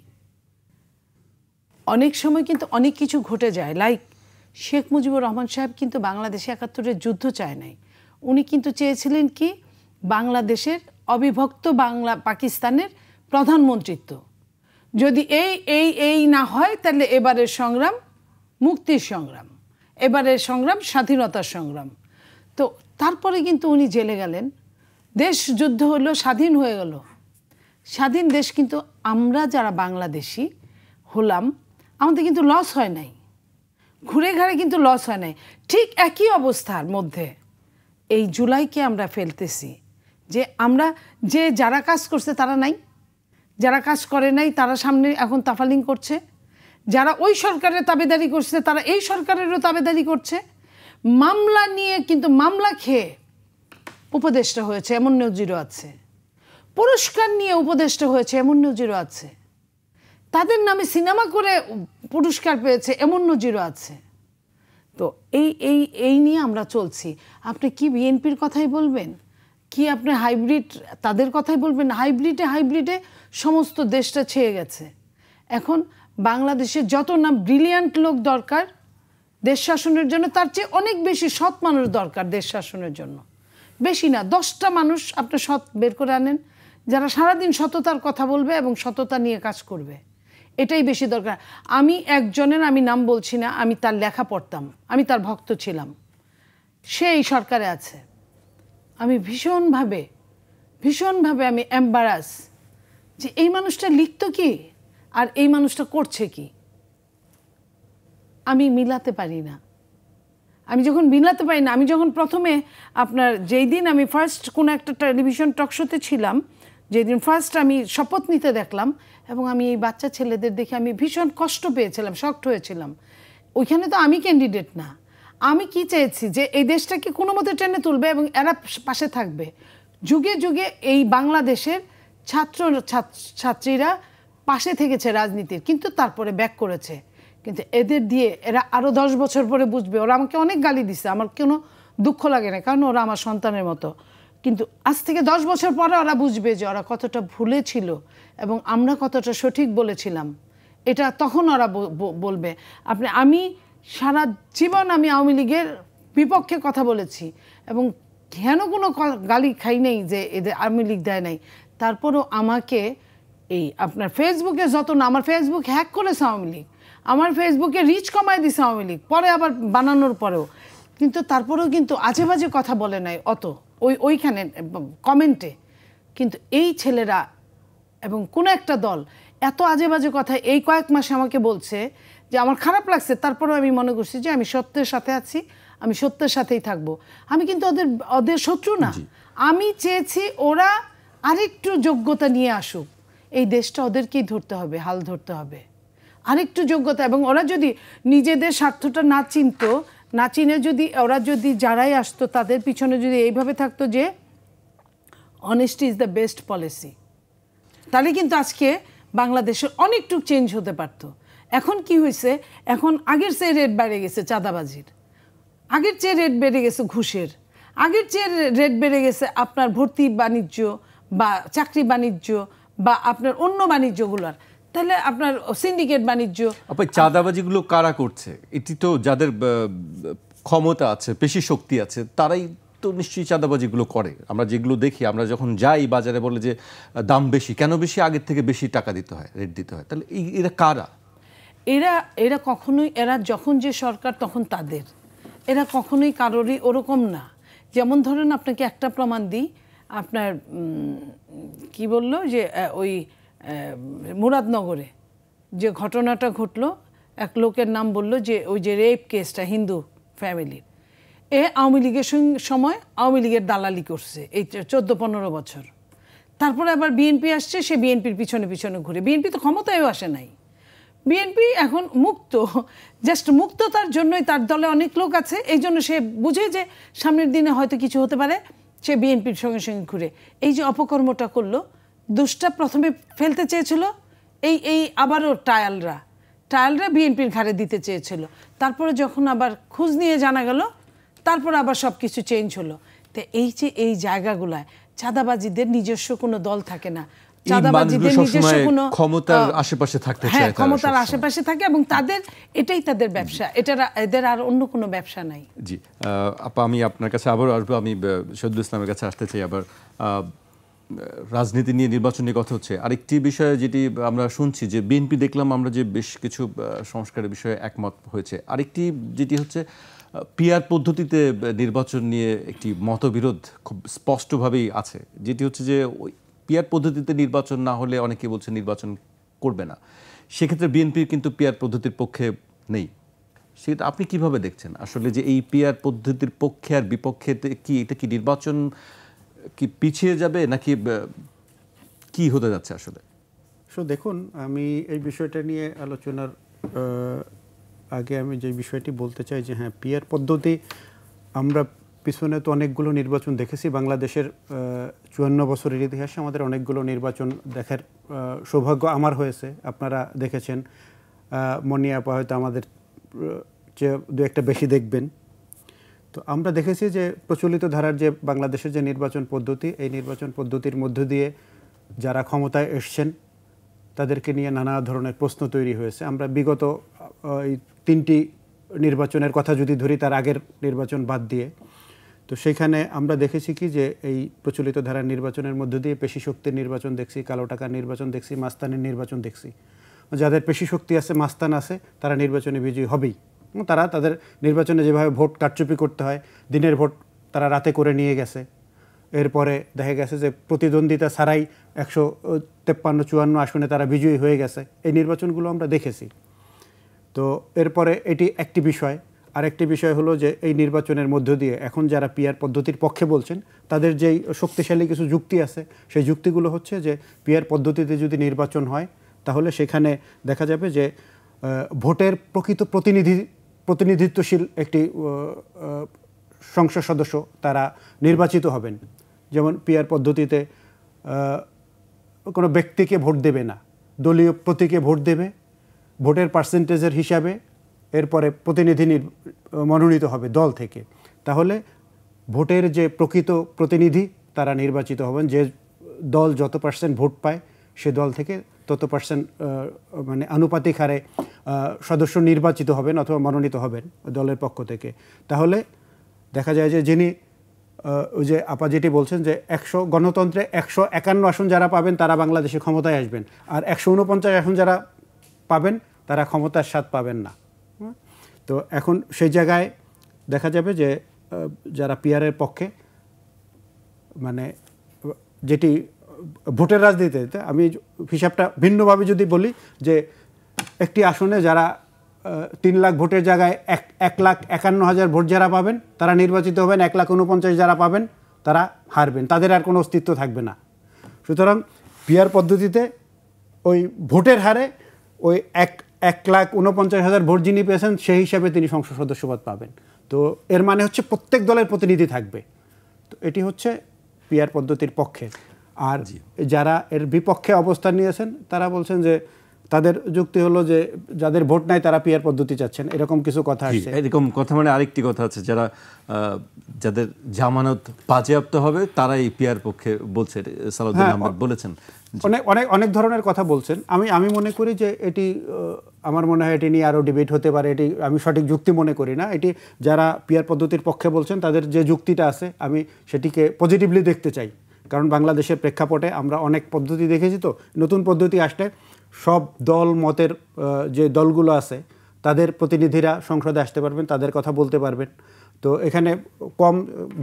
অনেক সময় কিন্তু অনেক কিছু ঘটে যায়, লাইক শেখ মুজিবুর রহমান সাহেব কিন্তু বাংলাদেশে ৭১-এর যুদ্ধ চায় নাই। উনি কিন্তু চেয়েছিলেন কি, বাংলাদেশের অবিভক্ত পাকিস্তানের প্রধানমন্ত্রিত্ব। যদি এই না হয় তাহলে এবারের সংগ্রাম মুক্তির সংগ্রাম, এবারের সংগ্রাম স্বাধীনতার সংগ্রাম। তো তারপরে কিন্তু উনি জেলে গেলেন, দেশ যুদ্ধ হলো, স্বাধীন হয়ে গেল। স্বাধীন দেশ কিন্তু আমরা যারা বাংলাদেশি হলাম, আমাদের কিন্তু লস হয় নাই, ঘুরে ঘাড়ে কিন্তু লস হয় নাই। ঠিক একই অবস্থার মধ্যে এই জুলাইকে আমরা ফেলতেছি, যে আমরা যারা কাজ করছে তারা নাই, যারা কাজ করে নাই তারা সামনে এখন তাফালিং করছে, যারা ওই সরকারের তাবেদারি করছে তারা এই সরকারেরও তাবেদারি করছে। মামলা নিয়ে কিন্তু মামলা খেয়ে উপদেষ্টা হয়েছে এমন নজিরও আছে, পুরস্কার নিয়ে উপদেষ্টা হয়েছে এমন নজিরও আছে, তাদের নামে সিনেমা করে পুরস্কার পেয়েছে এমন নজিরও আছে। তো এই নিয়ে আমরা চলছি। আপনি কি বিএনপির কথাই বলবেন, কি আপনি হাইব্রিড তাদের কথাই বলবেন? হাইব্রিডে সমস্ত দেশটা ছেয়ে গেছে। এখন বাংলাদেশে যত না ব্রিলিয়ান্ট লোক দরকার দেশ শাসনের জন্য, তার চেয়ে অনেক বেশি সৎ মানুষ দরকার দেশ শাসনের জন্য। বেশি না, 10টা মানুষ আপনি সৎ বের করে আনেন, যারা সারাদিন সততার কথা বলবে এবং সততা নিয়ে কাজ করবে, এটাই বেশি দরকার। আমি একজনের, আমি নাম বলছি না, আমি তার লেখা পড়তাম, আমি তার ভক্ত ছিলাম, সে এই সরকারে আছে। আমি ভীষণভাবে আমি এম্বারাস যে এই মানুষটা লিখতো কি আর এই মানুষটা করছে কি, আমি মিলাতে পারি না। আমি যখন প্রথমে আপনার যেই দিন আমি ফার্স্ট কোনো একটা টেলিভিশন টক শোতে ছিলাম, যেদিন ফার্স্ট আমি শপথ নিতে দেখলাম, এবং আমি এই বাচ্চা ছেলেদের দেখে আমি ভীষণ কষ্ট পেয়েছিলাম, শকড হয়েছিলাম। ওইখানে তো আমি ক্যান্ডিডেট না, আমি কি চেয়েছি যে এই দেশটাকে কোনো মতে টেনে তুলবে এবং এরা পাশে থাকবে। যুগে যুগে এই বাংলাদেশের ছাত্রীরা পাশে থেকেছে রাজনীতির, কিন্তু তারপরে ব্যাক করেছে। কিন্তু এদের দিয়ে এরা আরও 10 বছর পরে বুঝবে। ওরা আমাকে অনেক গালি দিছে, আমার কোনো দুঃখ লাগে না, কারণ ওরা আমার সন্তানের মতো। কিন্তু আজ থেকে 10 বছর পরে ওরা বুঝবে যে ওরা কতটা ভুলে ছিল এবং আমরা কতটা সঠিক বলেছিলাম। এটা তখন ওরা বলবে। আমি সারা জীবন আমি আওয়ামী লীগের বিপক্ষে কথা বলেছি এবং কেন কোনো গালি খাই নাই যে এদের আওয়ামী লীগ দেয় নাই। তারপরও আমাকে আপনার ফেসবুকে আমার ফেসবুক হ্যাক করেছে আওয়ামী লীগ, আমার ফেসবুকে রিচ কমায় দিছে আওয়ামী লীগ, পরে আবার বানানোর পরেও। কিন্তু তারপরেও কিন্তু আজে বাজে কথা বলে নাই অত ওইখানে কমেন্টে। কিন্তু এই ছেলেরা এবং কোনো একটা দল এত আজে বাজে কথা এই কয়েক মাসে আমাকে বলছে যে আমার খারাপ লাগছে। তারপরেও আমি মনে করছি যে আমি সত্যের সাথে আছি, আমি সত্যের সাথেই থাকবো। আমি কিন্তু ওদের শত্রু না। আমি চেয়েছি ওরা আরেকটু যোগ্যতা নিয়ে আসুক, এই দেশটা ওদেরকেই ধরতে হবে, হাল ধরতে হবে, আরেকটু যোগ্যতা। এবং ওরা যদি নিজেদের স্বার্থটা না চিনে ওরা যদি যারাই আসতো তাদের পিছনে যদি এইভাবে থাকতো যে honesty is the best policy, তাহলে কিন্তু আজকে বাংলাদেশের অনেকটুকু চেঞ্জ হতে পারতো। এখন কি হয়েছে, এখন আগের চেয়ে রেট বেড়ে গেছে চাঁদাবাজির, আগের চেয়ে রেট বেড়ে গেছে ঘুষের, আগের চেয়ে রেট বেড়ে গেছে আপনার ভর্তি বাণিজ্য বা চাকরি বাণিজ্য বা আপনার অন্য বাণিজ্যগুলোর। তাহলে আপনার সিন্ডিকেট বাণিজ্য, চাঁদাবাজিগুলো কারা করছে? এটি তো যাদের ক্ষমতা আছে, পেশি শক্তি আছে, তারাই তো নিশ্চয়ই চাঁদাবাজিগুলো করে। আমরা যেগুলো দেখি, আমরা যখন যাই বাজারে বলে যে দাম বেশি, কেন বেশি? আগের থেকে বেশি টাকা দিতে হয়, রেট দিতে হয়। তাহলে এরা কারা? এরা কখনোই, এরা যখন যে সরকার তখন তাদের, এরা কখনোই কারোরই ওরকম না। যেমন ধরেন আপনাকে একটা প্রমাণ দিই, আপনার কি বললো যে ওই মুরাদনগরে যে ঘটনাটা ঘটলো, এক লোকের নাম বলল যে ওই যে রেপ কেসটা হিন্দু ফ্যামিলির, আওয়ামী লীগের সময় আওয়ামী লীগের দালালি করছে এই 14-15 বছর। তারপরে আবার বিএনপি আসছে, সে বিএনপির পিছনে পিছনে ঘুরে, বিএনপি তো ক্ষমতায়ও আসে নাই, বিএনপি এখন মুক্ত, জাস্ট মুক্ততার জন্যই তার দলে অনেক লোক আছে, এই জন্য সে বুঝে যে সামনের দিনে হয়তো কিছু হতে পারে, সে বিএনপির সঙ্গে সঙ্গে ঘুরে এই যে অপকর্মটা করলো। দোষটা প্রথমে ফেলতে চেয়েছিল এই আবারও টায়ালরা বিএনপির ঘাড়ে দিতে চেয়েছিল, তারপরে যখন আবার খোঁজ নিয়ে জানা গেল, তারপর আবার সব কিছু চেঞ্জ হলো। তো এই যে এই জায়গাগুলায় চাঁদাবাজিদের নিজস্ব কোনো দল থাকে না, চাঁদাবাজিদের নিজস্ব কোনো ক্ষমতার আশেপাশে থাকতে চায়, হ্যাঁ ক্ষমতার আশেপাশে থাকে, এবং এটাই তাদের ব্যবসা, এদের আর অন্য কোনো ব্যবসা নাই। জি আপা, আমি আপনার কাছে আবারও আসবো, আমি শহীদুল ইসলামের কাছে আসতে চাই আবার। রাজনীতি নিয়ে, নির্বাচন নিয়ে কথা হচ্ছে, আরেকটি বিষয় যেটি আমরা শুনছি যে বিএনপি দেখলাম আমরা যে বেশ কিছু সংস্কারের বিষয়ে একমত হয়েছে, আরেকটি যেটি হচ্ছে পিআর পদ্ধতিতে নির্বাচন নিয়ে একটি মতবিরোধ খুব স্পষ্টভাবেই আছে, যেটি হচ্ছে যে ওই পিআর পদ্ধতিতে নির্বাচন না হলে অনেকে বলছে নির্বাচন করবে না, সেক্ষেত্রে বিএনপির কিন্তু পিআর পদ্ধতির পক্ষে নেই। সেটা আপনি কিভাবে দেখছেন আসলে, যে এই পিআর পদ্ধতির পক্ষে আর বিপক্ষে কি এটা কি নির্বাচন কি পিছিয়ে যাবে নাকি কি হতে যাচ্ছে আসলে? দেখুন, আমি এই বিষয়টা নিয়ে আলোচনার আগে আমি যে বিষয়টি বলতে চাই যে হ্যাঁ, পিআর পদ্ধতি আমরা পিছনে তো অনেকগুলো নির্বাচন দেখেছি বাংলাদেশের 54 বছরের ইতিহাসে আমাদের অনেকগুলো নির্বাচন দেখার সৌভাগ্য আমার হয়েছে, আপনারা দেখেছেন, মনি আপা হয়তো আমাদের যে দু একটা বেশি দেখবেন। তো আমরা দেখেছি যে প্রচলিত ধারার যে বাংলাদেশের যে নির্বাচন পদ্ধতি, এই নির্বাচন পদ্ধতির মধ্য দিয়ে যারা ক্ষমতায় এসছেন তাদেরকে নিয়ে নানা ধরনের প্রশ্ন তৈরি হয়েছে। আমরা বিগত এই 3টি নির্বাচনের কথা যদি ধরি, তার আগের নির্বাচন বাদ দিয়ে, তো সেখানে আমরা দেখেছি কি যে এই প্রচলিত ধারার নির্বাচনের মধ্য দিয়ে পেশি শক্তির নির্বাচন দেখছি, কালো টাকার নির্বাচন দেখছি, মাস্তানের নির্বাচন দেখছি। যাদের পেশি শক্তি আছে, মাস্তান আছে, তারা নির্বাচনে বিজয়ী হবেই। তারা তাদের নির্বাচনে যেভাবে ভোট কারচুপি করতে হয়, দিনের ভোট তারা রাতে করে নিয়ে গেছে। এরপরে দেখা গেছে যে প্রতিদ্বন্দ্বিতা ছাড়াই 153-54 আসনে তারা বিজয়ী হয়ে গেছে। এই নির্বাচনগুলো আমরা দেখেছি। তো এরপরে এটি একটি বিষয়। আরেকটি বিষয় হলো যে এই নির্বাচনের মধ্য দিয়ে এখন যারা পিআর পদ্ধতির পক্ষে বলছেন, তাদের যেই শক্তিশালী কিছু যুক্তি আছে, সেই যুক্তিগুলো হচ্ছে যে পিআর পদ্ধতিতে যদি নির্বাচন হয় তাহলে সেখানে দেখা যাবে যে ভোটের প্রকৃত প্রতিনিধিত্বশীল একটি সংসদ সদস্য তারা নির্বাচিত হবেন। যেমন পিআর পদ্ধতিতে কোনো ব্যক্তিকে ভোট দেবে না, দলীয় প্রতীকে ভোট দেবে, ভোটের পার্সেন্টেজের হিসাবে এরপরে প্রতিনিধি মনোনীত হবে দল থেকে। তাহলে ভোটের যে প্রকৃত প্রতিনিধি তারা নির্বাচিত হবেন, যে দল যত পার্সেন্ট ভোট পায় সে দল থেকে তত পার্সেন্ট মানে আনুপাতিক হারে সদস্য নির্বাচিত হবেন অথবা মনোনীত হবেন দলের পক্ষ থেকে। তাহলে দেখা যায় যে যিনি ওই যে আপা যেটি বলছেন যে গণতন্ত্রে 151 আসন যারা পাবেন তারা বাংলাদেশে ক্ষমতায় আসবেন, আর 149 আসন যারা পাবেন তারা ক্ষমতার স্বাদ পাবেন না। তো এখন সেই জায়গায় দেখা যাবে যে যারা পিআরের পক্ষে, মানে যেটি ভোটের রাজনীতিতে, আমি হিসাবটা ভিন্নভাবে যদি বলি যে একটি আসনে যারা 3 লাখ ভোটের জায়গায় 1,51,000 ভোট যারা পাবেন তারা নির্বাচিত হবেন, 1,49,000 যারা পাবেন তারা হারবেন, তাদের আর কোনো অস্তিত্ব থাকবে না। সুতরাং পিআর পদ্ধতিতে ওই ভোটের হারে ওই 1,49,000 ভোট যিনি পেয়েছেন সেই হিসাবে তিনি সংসদ সদস্যপদ পাবেন। তো এর মানে হচ্ছে প্রত্যেক দলের প্রতিনিধি থাকবে। তো এটি হচ্ছে পিআর পদ্ধতির পক্ষে। আর যারা এর বিপক্ষে অবস্থান নিয়েছেন তারা বলছেন যে তাদের যুক্তি হলো যে যাদের ভোট নাই তারা পিআর পদ্ধতি চাচ্ছেন, এরকম কিছু কথা আসছে। এরকম কথা মানে আরেকটি কথা আছে, যাদের জামানত বাজেয়াপ্ত হবে তারা এই পিআর পক্ষে বলছে, সালাউদ্দিন আহমেদ বলেছেন। অনেক ধরনের কথা বলছেন। আমি মনে করি যে এটি, আমার মনে হয় এটি নিয়ে আরও ডিবেট হতে পারে, এটি আমি সঠিক যুক্তি মনে করি না। এটি যারা পিআর পদ্ধতির পক্ষে বলছেন তাদের যে যুক্তিটা আছে আমি সেটিকে পজিটিভলি দেখতে চাই, কারণ বাংলাদেশের প্রেক্ষাপটে আমরা অনেক পদ্ধতি দেখেছি। তো নতুন পদ্ধতি আসলে সব দল মতের যে দলগুলো আছে তাদের প্রতিনিধিরা সংসদে আসতে পারবেন, তাদের কথা বলতে পারবেন। তো এখানে কম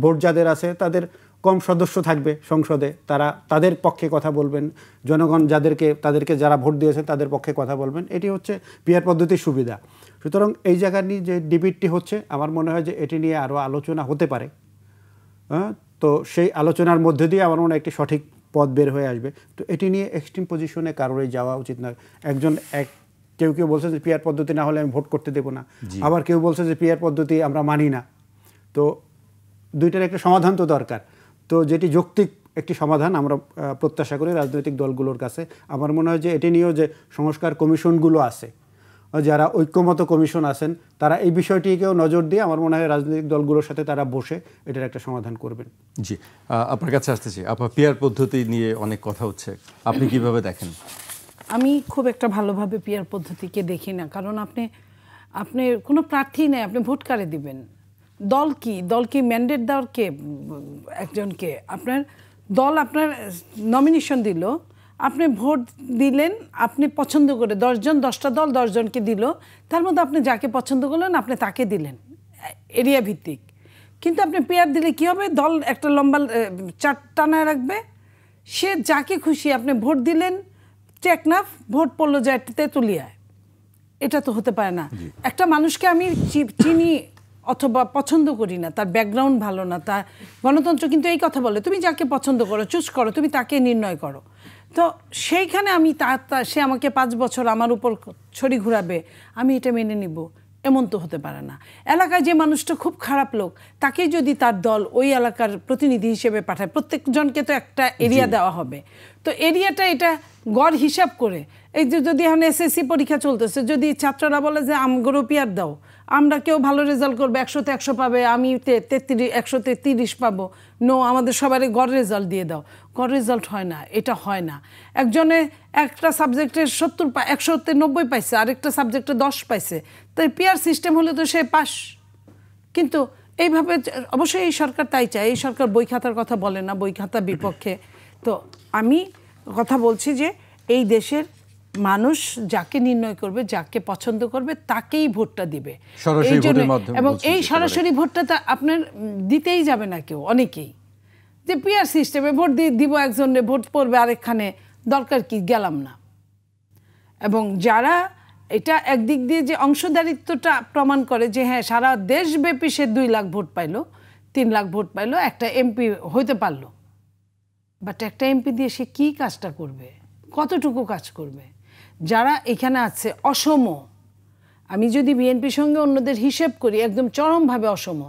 ভোট যাদের আছে তাদের কম সদস্য থাকবে সংসদে, তারা তাদের পক্ষে কথা বলবেন, জনগণ তাদেরকে যারা ভোট দিয়েছে তাদের পক্ষে কথা বলবেন। এটি হচ্ছে পিআর পদ্ধতির সুবিধা। সুতরাং এই জায়গা নিয়ে যে ডিবেটটি হচ্ছে, আমার মনে হয় যে এটি নিয়ে আরও আলোচনা হতে পারে। তো সেই আলোচনার মধ্যে দিয়ে আমার মনে হয় একটি সঠিক পথ বের হয়ে আসবে। তো এটি নিয়ে এক্সট্রিম পজিশনে কারোরই যাওয়া উচিত নয়। কেউ কেউ বলছে যে পিআর পদ্ধতি না হলে আমি ভোট করতে দেবো না, আবার কেউ বলছে যে পিআর পদ্ধতি আমরা মানি না। তো দুইটার একটা সমাধান তো দরকার। তো যেটি যৌক্তিক একটি সমাধান আমরা প্রত্যাশা করি রাজনৈতিক দলগুলোর কাছে। আমার মনে হয় যে এটি নিয়েও যে সংস্কার কমিশনগুলো আছে, যারা ঐক্যমত কমিশন আছেন, তারা এই বিষয়টিকেও নজর দিয়ে আমার মনে হয় রাজনৈতিক দলগুলোর সাথে তারা বসে এটার একটা সমাধান করবেন। জি, আপনার কাছে আসতেছি। আপনার পিআর পদ্ধতি নিয়ে অনেক কথা হচ্ছে, আপনি কিভাবে দেখেন? আমি খুব একটা ভালোভাবে পিআর পদ্ধতিকে দেখি না, কারণ আপনি কোনো প্রার্থী নেই, আপনি ভোট কারে দিবেন? দল কি ম্যান্ডেট দেওয়ার কে? একজনকে আপনার দল আপনার নমিনেশন দিল, আপনি ভোট দিলেন, আপনি পছন্দ করে 10টা দল 10 জনকে দিল, তার মধ্যে আপনি যাকে পছন্দ করলেন আপনি তাকে দিলেন এরিয়া ভিত্তিক। কিন্তু আপনি পিআর দিলে কী হবে? দল একটা লম্বা চার্ট টানায় রাখবে, সে যাকে খুশি আপনি ভোট দিলেন, টেকনাফ ভোট পড়লো যায় তেঁতুলিয়ায়। এটা তো হতে পারে না। একটা মানুষকে আমি চিনি অথবা পছন্দ করি না, তার ব্যাকগ্রাউন্ড ভালো না, তার গণতন্ত্র কিন্তু এই কথা বলে তুমি যাকে পছন্দ করো, চুজ করো, তুমি তাকে নির্ণয় করো। তো সেইখানে আমি সে আমাকে 5 বছর আমার উপর ছড়ি ঘুরাবে, আমি এটা মেনে নিব, এমন তো হতে পারে না। এলাকায় যে মানুষটা খুব খারাপ লোক, তাকে যদি তার দল ওই এলাকার প্রতিনিধি হিসেবে পাঠায়, প্রত্যেকজনকে তো একটা এরিয়া দেওয়া হবে, তো এরিয়াটা এটা গড় হিসাব করে, এই যে যদি এখন এসএসসি পরীক্ষা চলতেছে, যদি ছাত্ররা বলে যে আমগরও পিআর দাও, আমরা কেউ ভালো রেজাল্ট করবে, 100তে 100 পাবে, আমি 100তে 30 পাবো, নো আমাদের সবারই গড় রেজাল্ট দিয়ে দাও। গড় রেজাল্ট হয় না, এটা হয় না। একজনে একটা সাবজেক্টে 100তে 90 পাইছে, আরেকটা সাবজেক্টে 10 পাইছে, তাই পিআর সিস্টেম হলে তো সে পাস। কিন্তু এইভাবে অবশ্যই এই সরকার তাই চায়, এই সরকার বই খাতার কথা বলে না, বই খাতার বিপক্ষে। তো আমি কথা বলছি যে এই দেশের মানুষ যাকে নির্ণয় করবে, যাকে পছন্দ করবে, তাকেই ভোটটা দিবে। এবং এই সরাসরি ভোটটা তো আপনার দিতেই যাবে না কেউ, অনেকেই যে পিআর সিস্টেমে ভোট দিব, একজনে ভোট পড়বে আরেকখানে, দরকার কি, গেলাম না। এবং যারা এটা একদিক দিয়ে যে অংশদারিত্বটা প্রমাণ করে যে হ্যাঁ সারা দেশব্যাপী সে 2 লাখ ভোট পাইলো, 3 লাখ ভোট পাইলো, একটা এমপি হইতে পারলো, বাট একটা এমপি দিয়ে সে কী কাজটা করবে, কতটুকু কাজ করবে? যারা এখানে আছে অসম, আমি যদি বিএনপির সঙ্গে অন্যদের হিসেব করি একদম চরমভাবে অসম,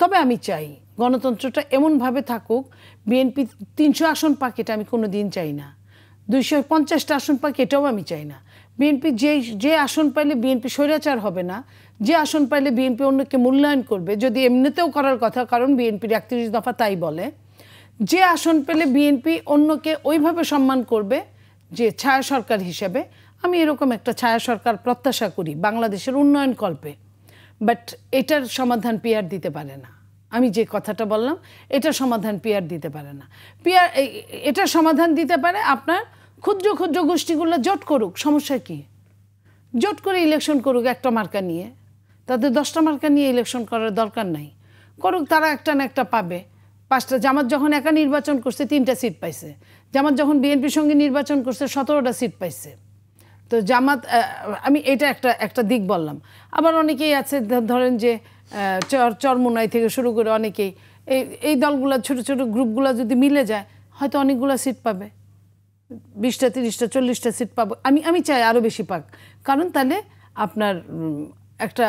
তবে আমি চাই গণতন্ত্রটা এমনভাবে থাকুক, বিএনপি 300 আসন পাক এটা আমি কোনো দিন চাই না, 250টা আসন পাক এটাও আমি চাই না। বিএনপি যে আসন পাইলে বিএনপি স্বৈরাচার হবে না, যে আসন পাইলে বিএনপি অন্যকে মূল্যায়ন করবে, যদি এমনিতেও করার কথা, কারণ বিএনপির 31 দফা তাই বলে, যে আসন পেলে বিএনপি অন্যকে ওইভাবে সম্মান করবে যে ছায়া সরকার হিসেবে, আমি এরকম একটা ছায়া সরকার প্রত্যাশা করি বাংলাদেশের উন্নয়ন কল্পে। বাট এটার সমাধান পিআর দিতে পারে না। আমি যে কথাটা বললাম এটার সমাধান পিআর দিতে পারে না। পিআর এটার সমাধান দিতে পারে আপনার ক্ষুদ্র ক্ষুদ্র গোষ্ঠীগুলো জোট করুক, সমস্যা কি? জোট করে ইলেকশন করুক একটা মার্কা নিয়ে, তাদের 10টা মার্কা নিয়ে ইলেকশন করার দরকার নাই, করুক, তারা একটা না একটা পাবে। 5টা, জামাত যখন একা নির্বাচন করছে 3টা সিট পাইছে, জামাত যখন বিএনপির সঙ্গে নির্বাচন করছে 17টা সিট পাইছে। তো জামাত, আমি এটা একটা দিক বললাম। আবার অনেকেই আছে ধরেন যে চরমুনাই থেকে শুরু করে অনেকেই এই দলগুলো ছোট ছোট গ্রুপগুলো যদি মিলে যায় হয়তো অনেকগুলো সিট পাবে, 20টা 30টা 40টা সিট পাবো। আমি চাই আরও বেশি পাক, কারণ তাহলে আপনার একটা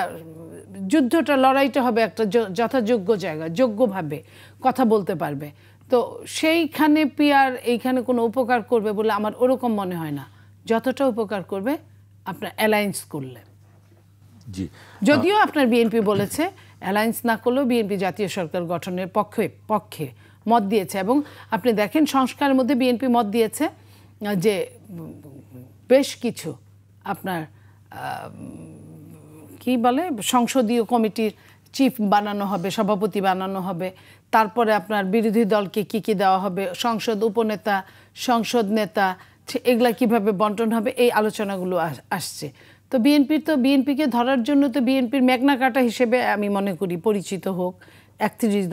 যুদ্ধটা, লড়াইটা হবে একটা যথাযোগ্য জায়গা, যোগ্যভাবে কথা বলতে পারবে। তো সেইখানে পিআর এইখানে কোনো উপকার করবে বলে আমার ওরকম মনে হয় না, যতটা উপকার করবে আপনার অ্যালায়েন্স করলে। জি, যদিও আপনার বিএনপি বলেছে অ্যালায়েন্স না করলেও বিএনপি জাতীয় সরকার গঠনের পক্ষে মত দিয়েছে। এবং আপনি দেখেন সংস্কারের মধ্যে বিএনপি মত দিয়েছে যে বেশ কিছু আপনার কি বলে সংসদীয় কমিটির চিফ বানানো হবে, সভাপতি বানানো হবে, তারপরে আপনার বিরোধী দলকে কি দেওয়া হবে, সংসদ উপনেতা, সংসদ নেতা, এগুলা কিভাবে বন্টন হবে, এই আলোচনাগুলো আসছে। তো বিএনপিকে ধরার জন্য তো বিএনপির ম্যাগনা কার্টা হিসেবে আমি মনে করি পরিচিত হোক 31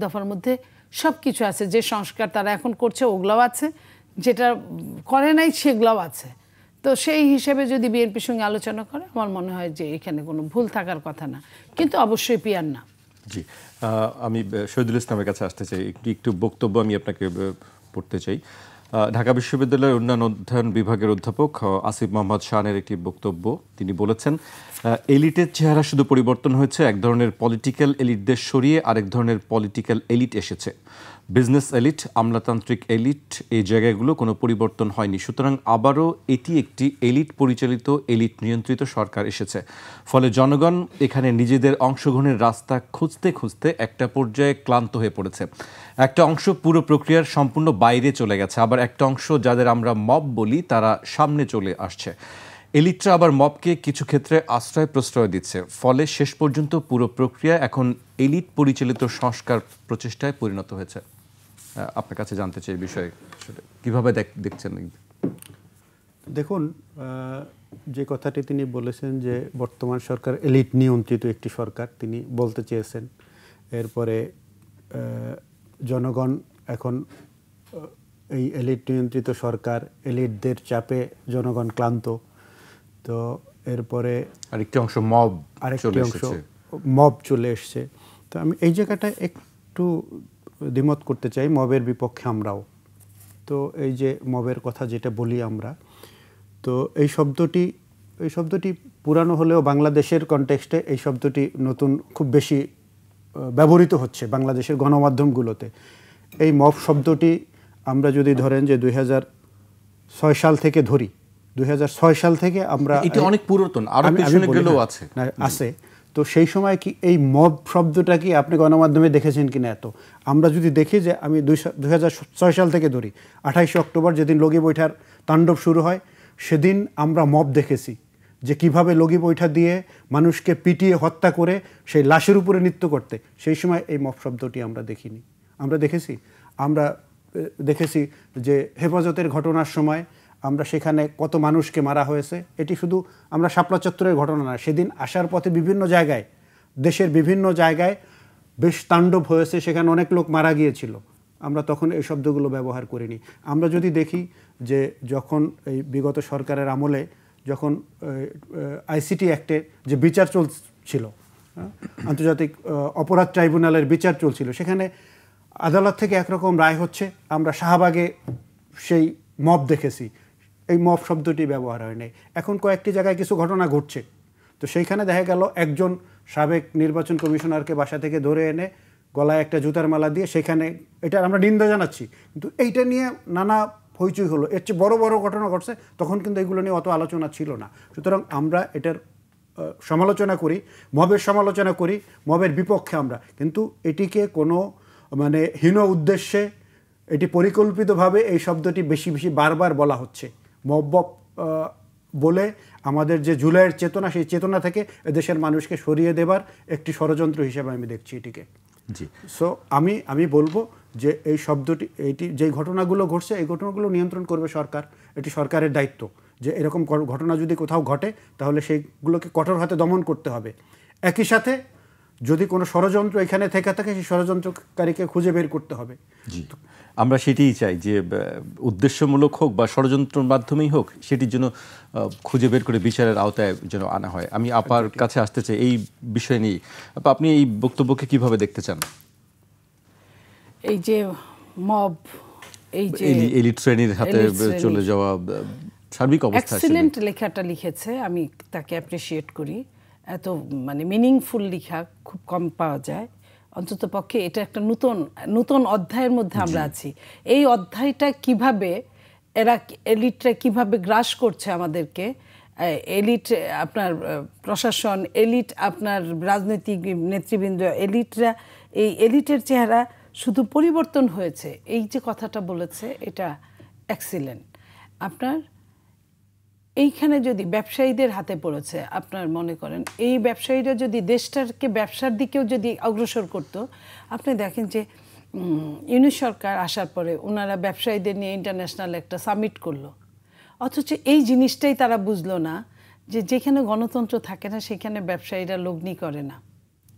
দফার মধ্যে সব কিছু আছে। যে সংস্কার তারা এখন করছে ওগুলাও আছে, যেটা করে নাই সেগুলাও আছে। তো সেই হিসেবে যদি বিএনপির সঙ্গে আলোচনা করে আমার মনে হয় যে এখানে কোনো ভুল থাকার কথা না, কিন্তু অবশ্যই পিয়ার না। জি, আমি শহীদুল ইসলামের কাছে আসতে চাই। একটু বক্তব্য আমি আপনাকে পড়তে চাই। ঢাকা বিশ্ববিদ্যালয়ের উন্নয়ন অধ্যয়ন বিভাগের অধ্যাপক আসিফ মোহাম্মদ শানের একটি বক্তব্য। তিনি বলেছেন, এলিটের চেহারা শুধু পরিবর্তন হয়েছে, এক ধরনের পলিটিক্যাল এলিটদের সরিয়ে আরেক ধরনের পলিটিক্যাল এলিট এসেছে। বিজনেস এলিট, আমলাতান্ত্রিক এলিট, এই জায়গাগুলো কোনো পরিবর্তন হয়নি। সুতরাং আবারও এটি একটি এলিট পরিচালিত, এলিট নিয়ন্ত্রিত সরকার এসেছে। ফলে জনগণ এখানে নিজেদের অংশগ্রহণের রাস্তা খুঁজতে খুঁজতে একটা পর্যায়ে ক্লান্ত হয়ে পড়েছে। একটা অংশ পুরো প্রক্রিয়ার সম্পূর্ণ বাইরে চলে গেছে, আবার একটা অংশ যাদের আমরা মব বলি তারা সামনে চলে আসছে। এলিটরা আবার মবকে কিছু ক্ষেত্রে আশ্রয় প্রশ্রয় দিচ্ছে। ফলে শেষ পর্যন্ত পুরো প্রক্রিয়া এখন এলিট পরিচালিত সংস্কার প্রচেষ্টায় পরিণত হয়েছে। আপনার কাছে জানতে চাই এই বিষয়ে কিভাবে দেখছেন? দেখুন, যে কথাটি তিনি বলেছেন যে বর্তমান সরকার এলিট নিয়ন্ত্রিত একটি সরকার, তিনি বলতে চেয়েছেন এরপরে জনগণ এখন এই এলিট নিয়ন্ত্রিত সরকার, এলিটদের চাপে জনগণ ক্লান্ত। তো এরপরে আরেকটি অংশ মব চলে এসছে। তো আমি এই জায়গাটায় একটু দ্বিমত করতে চাই, মবের বিপক্ষে আমরাও। তো এই যে মবের কথা যেটা বলি আমরা, তো এই শব্দটি পুরানো হলেও বাংলাদেশের কনটেক্সটে এই শব্দটি নতুন খুব বেশি ব্যবহৃত হচ্ছে বাংলাদেশের গণমাধ্যমগুলোতে। এই মব শব্দটি আমরা যদি ধরেন যে 2006 সাল থেকে ধরি, 2006 সাল থেকে আমরা, এটা অনেক পুরাতন, আরো পেছনে গেলেও আছে। তো সেই সময় কি এই মব শব্দটা কি আপনি গণমাধ্যমে দেখেছেন কিনা? এত আমরা যদি দেখি যে আমি 2006 সাল থেকে ধরি, 28 অক্টোবর যেদিন লগি বৈঠার তাণ্ডব শুরু হয়, সেদিন আমরা মব দেখেছি যে কিভাবে লগি বৈঠা দিয়ে মানুষকে পিটিয়ে হত্যা করে সেই লাশের উপরে নৃত্য করতে। সেই সময় এই মব শব্দটি আমরা দেখিনি। আমরা দেখেছি যে হেফাজতের ঘটনার সময় আমরা সেখানে কত মানুষকে মারা হয়েছে। এটি শুধু আমরা শাপলা চত্বরের ঘটনা না, সেদিন আসার পথে বিভিন্ন জায়গায়, দেশের বিভিন্ন জায়গায় বেশ তাণ্ডব হয়েছে, সেখানে অনেক লোক মারা গিয়েছিল। আমরা তখন এই শব্দগুলো ব্যবহার করিনি। আমরা যদি দেখি যে যখন এই বিগত সরকারের আমলে যখন আইসিটি অ্যাক্টে যে বিচার চলছিল, আন্তর্জাতিক অপরাধ ট্রাইব্যুনালের বিচার চলছিল, সেখানে আদালত থেকে একরকম রায় হচ্ছে, আমরা শাহবাগে সেই মব দেখেছি, এই মব শব্দটি ব্যবহার হয় নাই। এখন কয়েকটি জায়গায় কিছু ঘটনা ঘটছে, তো সেইখানে দেখা গেল একজন সাবেক নির্বাচন কমিশনারকে বাসা থেকে ধরে এনে গলায় একটা জুতার মালা দিয়ে, সেখানে এটা আমরা নিন্দা জানাচ্ছি, কিন্তু এইটা নিয়ে নানা হইচই হলো। এর চেয়ে বড় বড় ঘটনা ঘটছে, তখন কিন্তু এগুলো নিয়ে অত আলোচনা ছিল না। সুতরাং আমরা এটার সমালোচনা করি, মবের সমালোচনা করি, মবের বিপক্ষে আমরা, কিন্তু এটিকে কোনো হীন উদ্দেশ্যে, এটি পরিকল্পিতভাবে এই শব্দটি বেশি বেশি বারবার বলা হচ্ছে। মব বলে আমাদের যে জুলাইয়ের চেতনা, সেই চেতনা থেকে এদেশের মানুষকে সরিয়ে দেবার একটি ষড়যন্ত্র হিসেবে আমি দেখছি এটিকে। জি, সো আমি বলবো যে এই শব্দটি, এইটি যে ঘটনাগুলো ঘটছে, এই ঘটনাগুলো নিয়ন্ত্রণ করবে সরকার। এটি সরকারের দায়িত্ব যে এরকম ঘটনা যদি কোথাও ঘটে তাহলে সেইগুলোকে কঠোর হাতে দমন করতে হবে। একই সাথে যদি কোনো ষড়যন্ত্র এখানে থেকে থাকে, সেই ষড়যন্ত্রকারীকে খুঁজে বের করতে হবে। জি, আমরা সেটাই চাই যে উদ্দেশ্যমূলক হোক বা ষড়যন্ত্রের মাধ্যমেই হোক, সেটির জন্য খুঁজে বের করে বিচারের আওতায় যেন আনা হয়। আমি আপার কাছে আসতে চাই এই বিষয় নিয়ে। আপনি এই বক্তব্যকে কিভাবে দেখতে চান? এই যে মব, এই যে এলিট শ্রেণীর হাতে চলে যাওয়া সার্বিক অবস্থা, এক্সিলেন্ট লেখাটা লিখেছে, আমি তাকে অ্যাপ্রিসিয়েট করি। এত মিনিংফুল লেখা খুব কম পাওয়া যায়। অন্তত পক্ষে এটা একটা নতুন অধ্যায়ের মধ্যে আমরা আছি। এই অধ্যায়টা কিভাবে এলিটরা কিভাবে গ্রাস করছে আমাদেরকে, এলিট আপনার প্রশাসন, এলিট আপনার রাজনৈতিক নেতৃবৃন্দ, এলিটরা, এই এলিটের চেহারা শুধু পরিবর্তন হয়েছে, এই যে কথাটা বলেছে, এটা এক্সিলেন্ট। আপনার এইখানে যদি ব্যবসায়ীদের হাতে পড়েছে, আপনার মনে করেন এই ব্যবসায়ীরা যদি দেশটাকে ব্যবসার দিকেও যদি অগ্রসর করত, আপনি দেখেন যে ইউনিট সরকার আসার পরে ওনারা ব্যবসায়ীদের নিয়ে ইন্টারন্যাশনাল একটা সামিট করলো, অথচ এই জিনিসটাই তারা বুঝলো না যে যেখানে গণতন্ত্র থাকে না সেখানে ব্যবসায়ীরা লগ্নি করে না,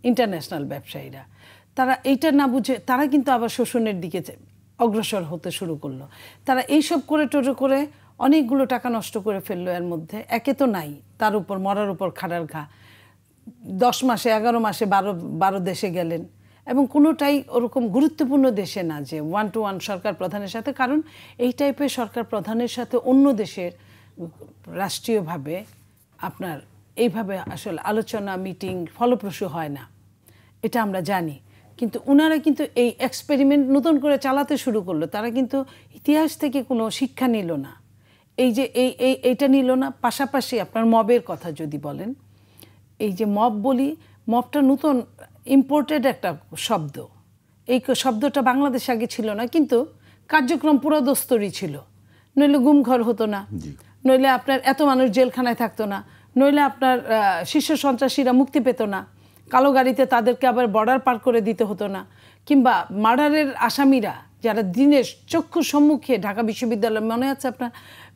ইন্টারন্যাশনাল ব্যবসায়ীরা। তারা এইটা না বুঝে তারা কিন্তু আবার শোষণের দিকে অগ্রসর হতে শুরু করলো। তারা এইসব করে করে অনেকগুলো টাকা নষ্ট করে ফেললো। এর মধ্যে একে তো নাই, তার উপর মরার উপর খাড়ার ঘা। 10 মাসে 11 মাসে 12 দেশে গেলেন, এবং কোনোটাই ওরকম গুরুত্বপূর্ণ দেশে না যে 1-to-1 সরকার প্রধানের সাথে। কারণ এই টাইপের সরকার প্রধানের সাথে অন্য দেশের রাষ্ট্রীয়ভাবে আপনার এইভাবে আসলে আলোচনা মিটিং ফলপ্রসূ হয় না, এটা আমরা জানি। কিন্তু ওনারা কিন্তু এই এক্সপেরিমেন্ট নতুন করে চালাতে শুরু করলো। তারা কিন্তু ইতিহাস থেকে কোনো শিক্ষা নিল না, এই যে এইটা নিল না। পাশাপাশি আপনার মবের কথা যদি বলেন, এই যে মব বলি, মবটা নতুন ইম্পোর্টেড একটা শব্দ। এই শব্দটা বাংলাদেশে আগে ছিল না, কিন্তু কার্যক্রম পুরোদস্তরই ছিল। নইলে গুমঘর হতো না, নইলে আপনার এত মানুষ জেলখানায় থাকতো না, নইলে আপনার শীর্ষ সন্ত্রাসীরা মুক্তি পেত না, কালো গাড়িতে তাদেরকে আবার বর্ডার পার করে দিতে হতো না, কিংবা মার্ডারের আসামিরা যারা দিনের চক্ষু সম্মুখে ঢাকা বিশ্ববিদ্যালয়, মনে আছে আপনার,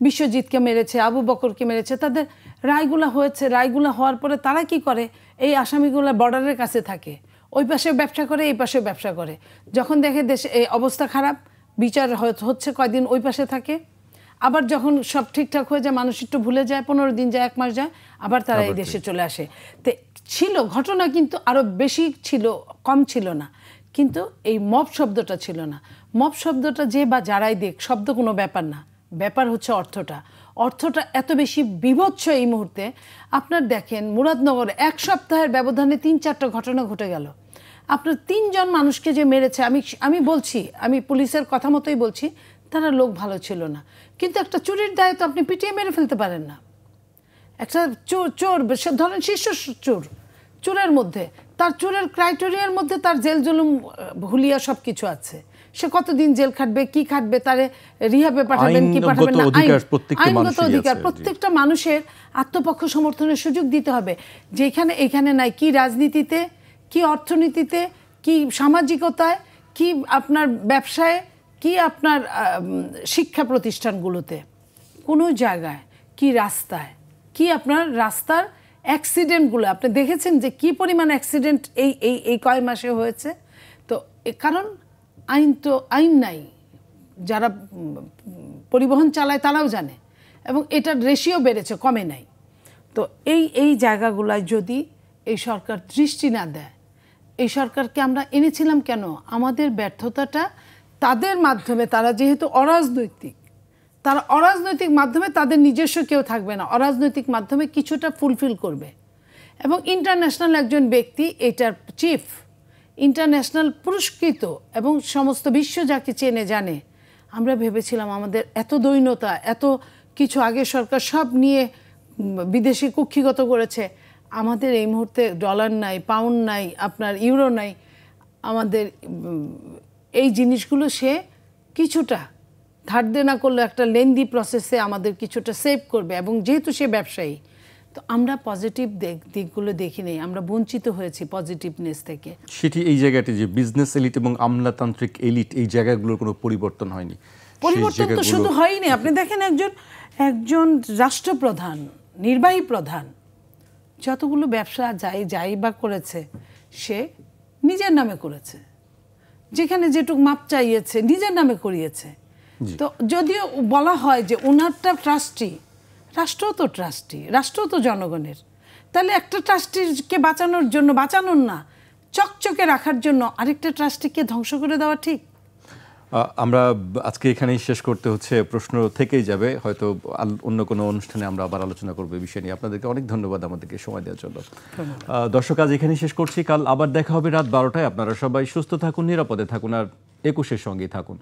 বিশ্বজিৎকে মেরেছে, আবু বকরকে মেরেছে, তাদের রায়গুলো হয়েছে। রায়গুলো হওয়ার পরে তারা কি করে, এই আসামিগুলো বর্ডারের কাছে থাকে, ওই পাশে ব্যবসা করে, এই পাশে ব্যবসা করে। যখন দেখে দেশে এই অবস্থা খারাপ, বিচার হচ্ছে, কয়দিন ওই পাশে থাকে। আবার যখন সব ঠিকঠাক হয়ে যায়, মানুষ একটু ভুলে যায়, 15 দিন যায়, 1 মাস যায়, আবার তারা এই দেশে চলে আসে। তো ছিল ঘটনা, কিন্তু আরও বেশি ছিল, কম ছিল না। কিন্তু এই মব শব্দটা ছিল না। মব শব্দটা যে বা যারাই দেখ, শব্দ কোনো ব্যাপার না, ব্যাপার হচ্ছে অর্থটা। অর্থটা এত বেশি বিভৎস এই মুহূর্তে। আপনার দেখেন মুরাদনগরে 1 সপ্তাহের ব্যবধানে 3-4টা ঘটনা ঘটে গেল। আপনার 3 জন মানুষকে যে মেরেছে, আমি বলছি, আমি পুলিশের কথা মতোই বলছি, তারা লোক ভালো ছিল না। কিন্তু একটা চুরির দায়ে তো আপনি পিটিয়ে মেরে ফেলতে পারেন না। একটা চোর ধরেন শীর্ষ চোরের মধ্যে, তার চোরের ক্রাইটেরিয়ার মধ্যে তার জেল জুলুম হুলিয়া সব কিছু আছে। সে কতদিন জেল খাটবে, কি খাটবে, তারে রিহাবে পাঠাবেন কি পাঠাবেন না, আইনগত অধিকার প্রত্যেকটা মানুষের আত্মপক্ষ সমর্থনের সুযোগ দিতে হবে। যেখানে এখানে নাই, কি রাজনীতিতে, কি অর্থনীতিতে, কি সামাজিকতায়, কি আপনার ব্যবসায়, কি আপনার শিক্ষা প্রতিষ্ঠানগুলোতে, কোনো জায়গায়, কি রাস্তায়, কি আপনার রাস্তার অ্যাক্সিডেন্টগুলো আপনি দেখেছেন যে কি পরিমাণ অ্যাক্সিডেন্ট এই কয় মাসে হয়েছে। তো কারণ আইন নাই, যারা পরিবহন চালায় তারাও জানে, এবং এটার রেশিও বেড়েছে, কমে নাই। তো এই জায়গাগুলোয় যদি এই সরকার দৃষ্টি না দেয়, এই সরকারকে আমরা এনেছিলাম কেন? আমাদের ব্যর্থতাটা তাদের মাধ্যমে, তারা যেহেতু অরাজনৈতিক, তারা অরাজনৈতিক মাধ্যমে তাদের নিজস্ব কেউ থাকবে না, অরাজনৈতিক মাধ্যমে কিছুটা ফুলফিল করবে। এবং ইন্টারন্যাশনাল একজন ব্যক্তি, এটার চিফ, ইন্টারন্যাশনাল পুরস্কৃত, এবং সমস্ত বিশ্ব যাকে চেনে জানে। আমরা ভেবেছিলাম আমাদের এত দৈন্যতা, এত কিছু আগে সরকার সব নিয়ে বিদেশি কুক্ষিগত করেছে, আমাদের এই মুহূর্তে ডলার নাই, পাউন্ড নাই, আপনার ইউরো নাই, আমাদের এই জিনিসগুলো সে কিছুটা ধার দেনা করলে একটা লেন্দি প্রসেসে আমাদের কিছুটা সেভ করবে। এবং যেহেতু সে ব্যবসায়ী, তো আমরা পজিটিভ দিকগুলো দেখি নেই, আমরা বঞ্চিত হয়েছি পজিটিভনেস থেকে। সেটি এই জায়গাটি যে বিজনেস এলিট এবং আমলাতান্ত্রিক এলিট, এই জায়গাগুলোর কোনো পরিবর্তন হয়নি। পরিবর্তন তো শুধু হয়নি, আপনি দেখেন একজন রাষ্ট্রপ্রধান, নির্বাহী প্রধান, যতগুলো ব্যবসা যাই বা করেছে, সে নিজের নামে করেছে, যেখানে যেটুক মাপ চাইয়েছে নিজের নামে করিয়েছে। তো যদিও বলা হয় যে ওনারটা ট্রাস্টি, রাষ্ট্রও তো ট্রাস্টি, রাষ্ট্রও তো জনগণের, তাহলে একটা ট্রাস্টিকে বাঁচানোর না, চকচকে রাখার জন্য আরেকটা ট্রাস্টিকে ধ্বংস করে দেওয়া ঠিক? আমরা আজকে এখানেই শেষ করতে হচ্ছে, প্রশ্ন থেকেই যাবে, হয়তো অন্য কোনো অনুষ্ঠানে আমরা আবার আলোচনা করবো এই বিষয় নিয়ে। আপনাদেরকে অনেক ধন্যবাদ আমাদেরকে সময় দেওয়ার জন্য। দর্শক, আজ এখানেই শেষ করছি, কাল আবার দেখা হবে রাত 12টায়। আপনারা সবাই সুস্থ থাকুন, নিরাপদে থাকুন, আর 21-এর সঙ্গেই থাকুন।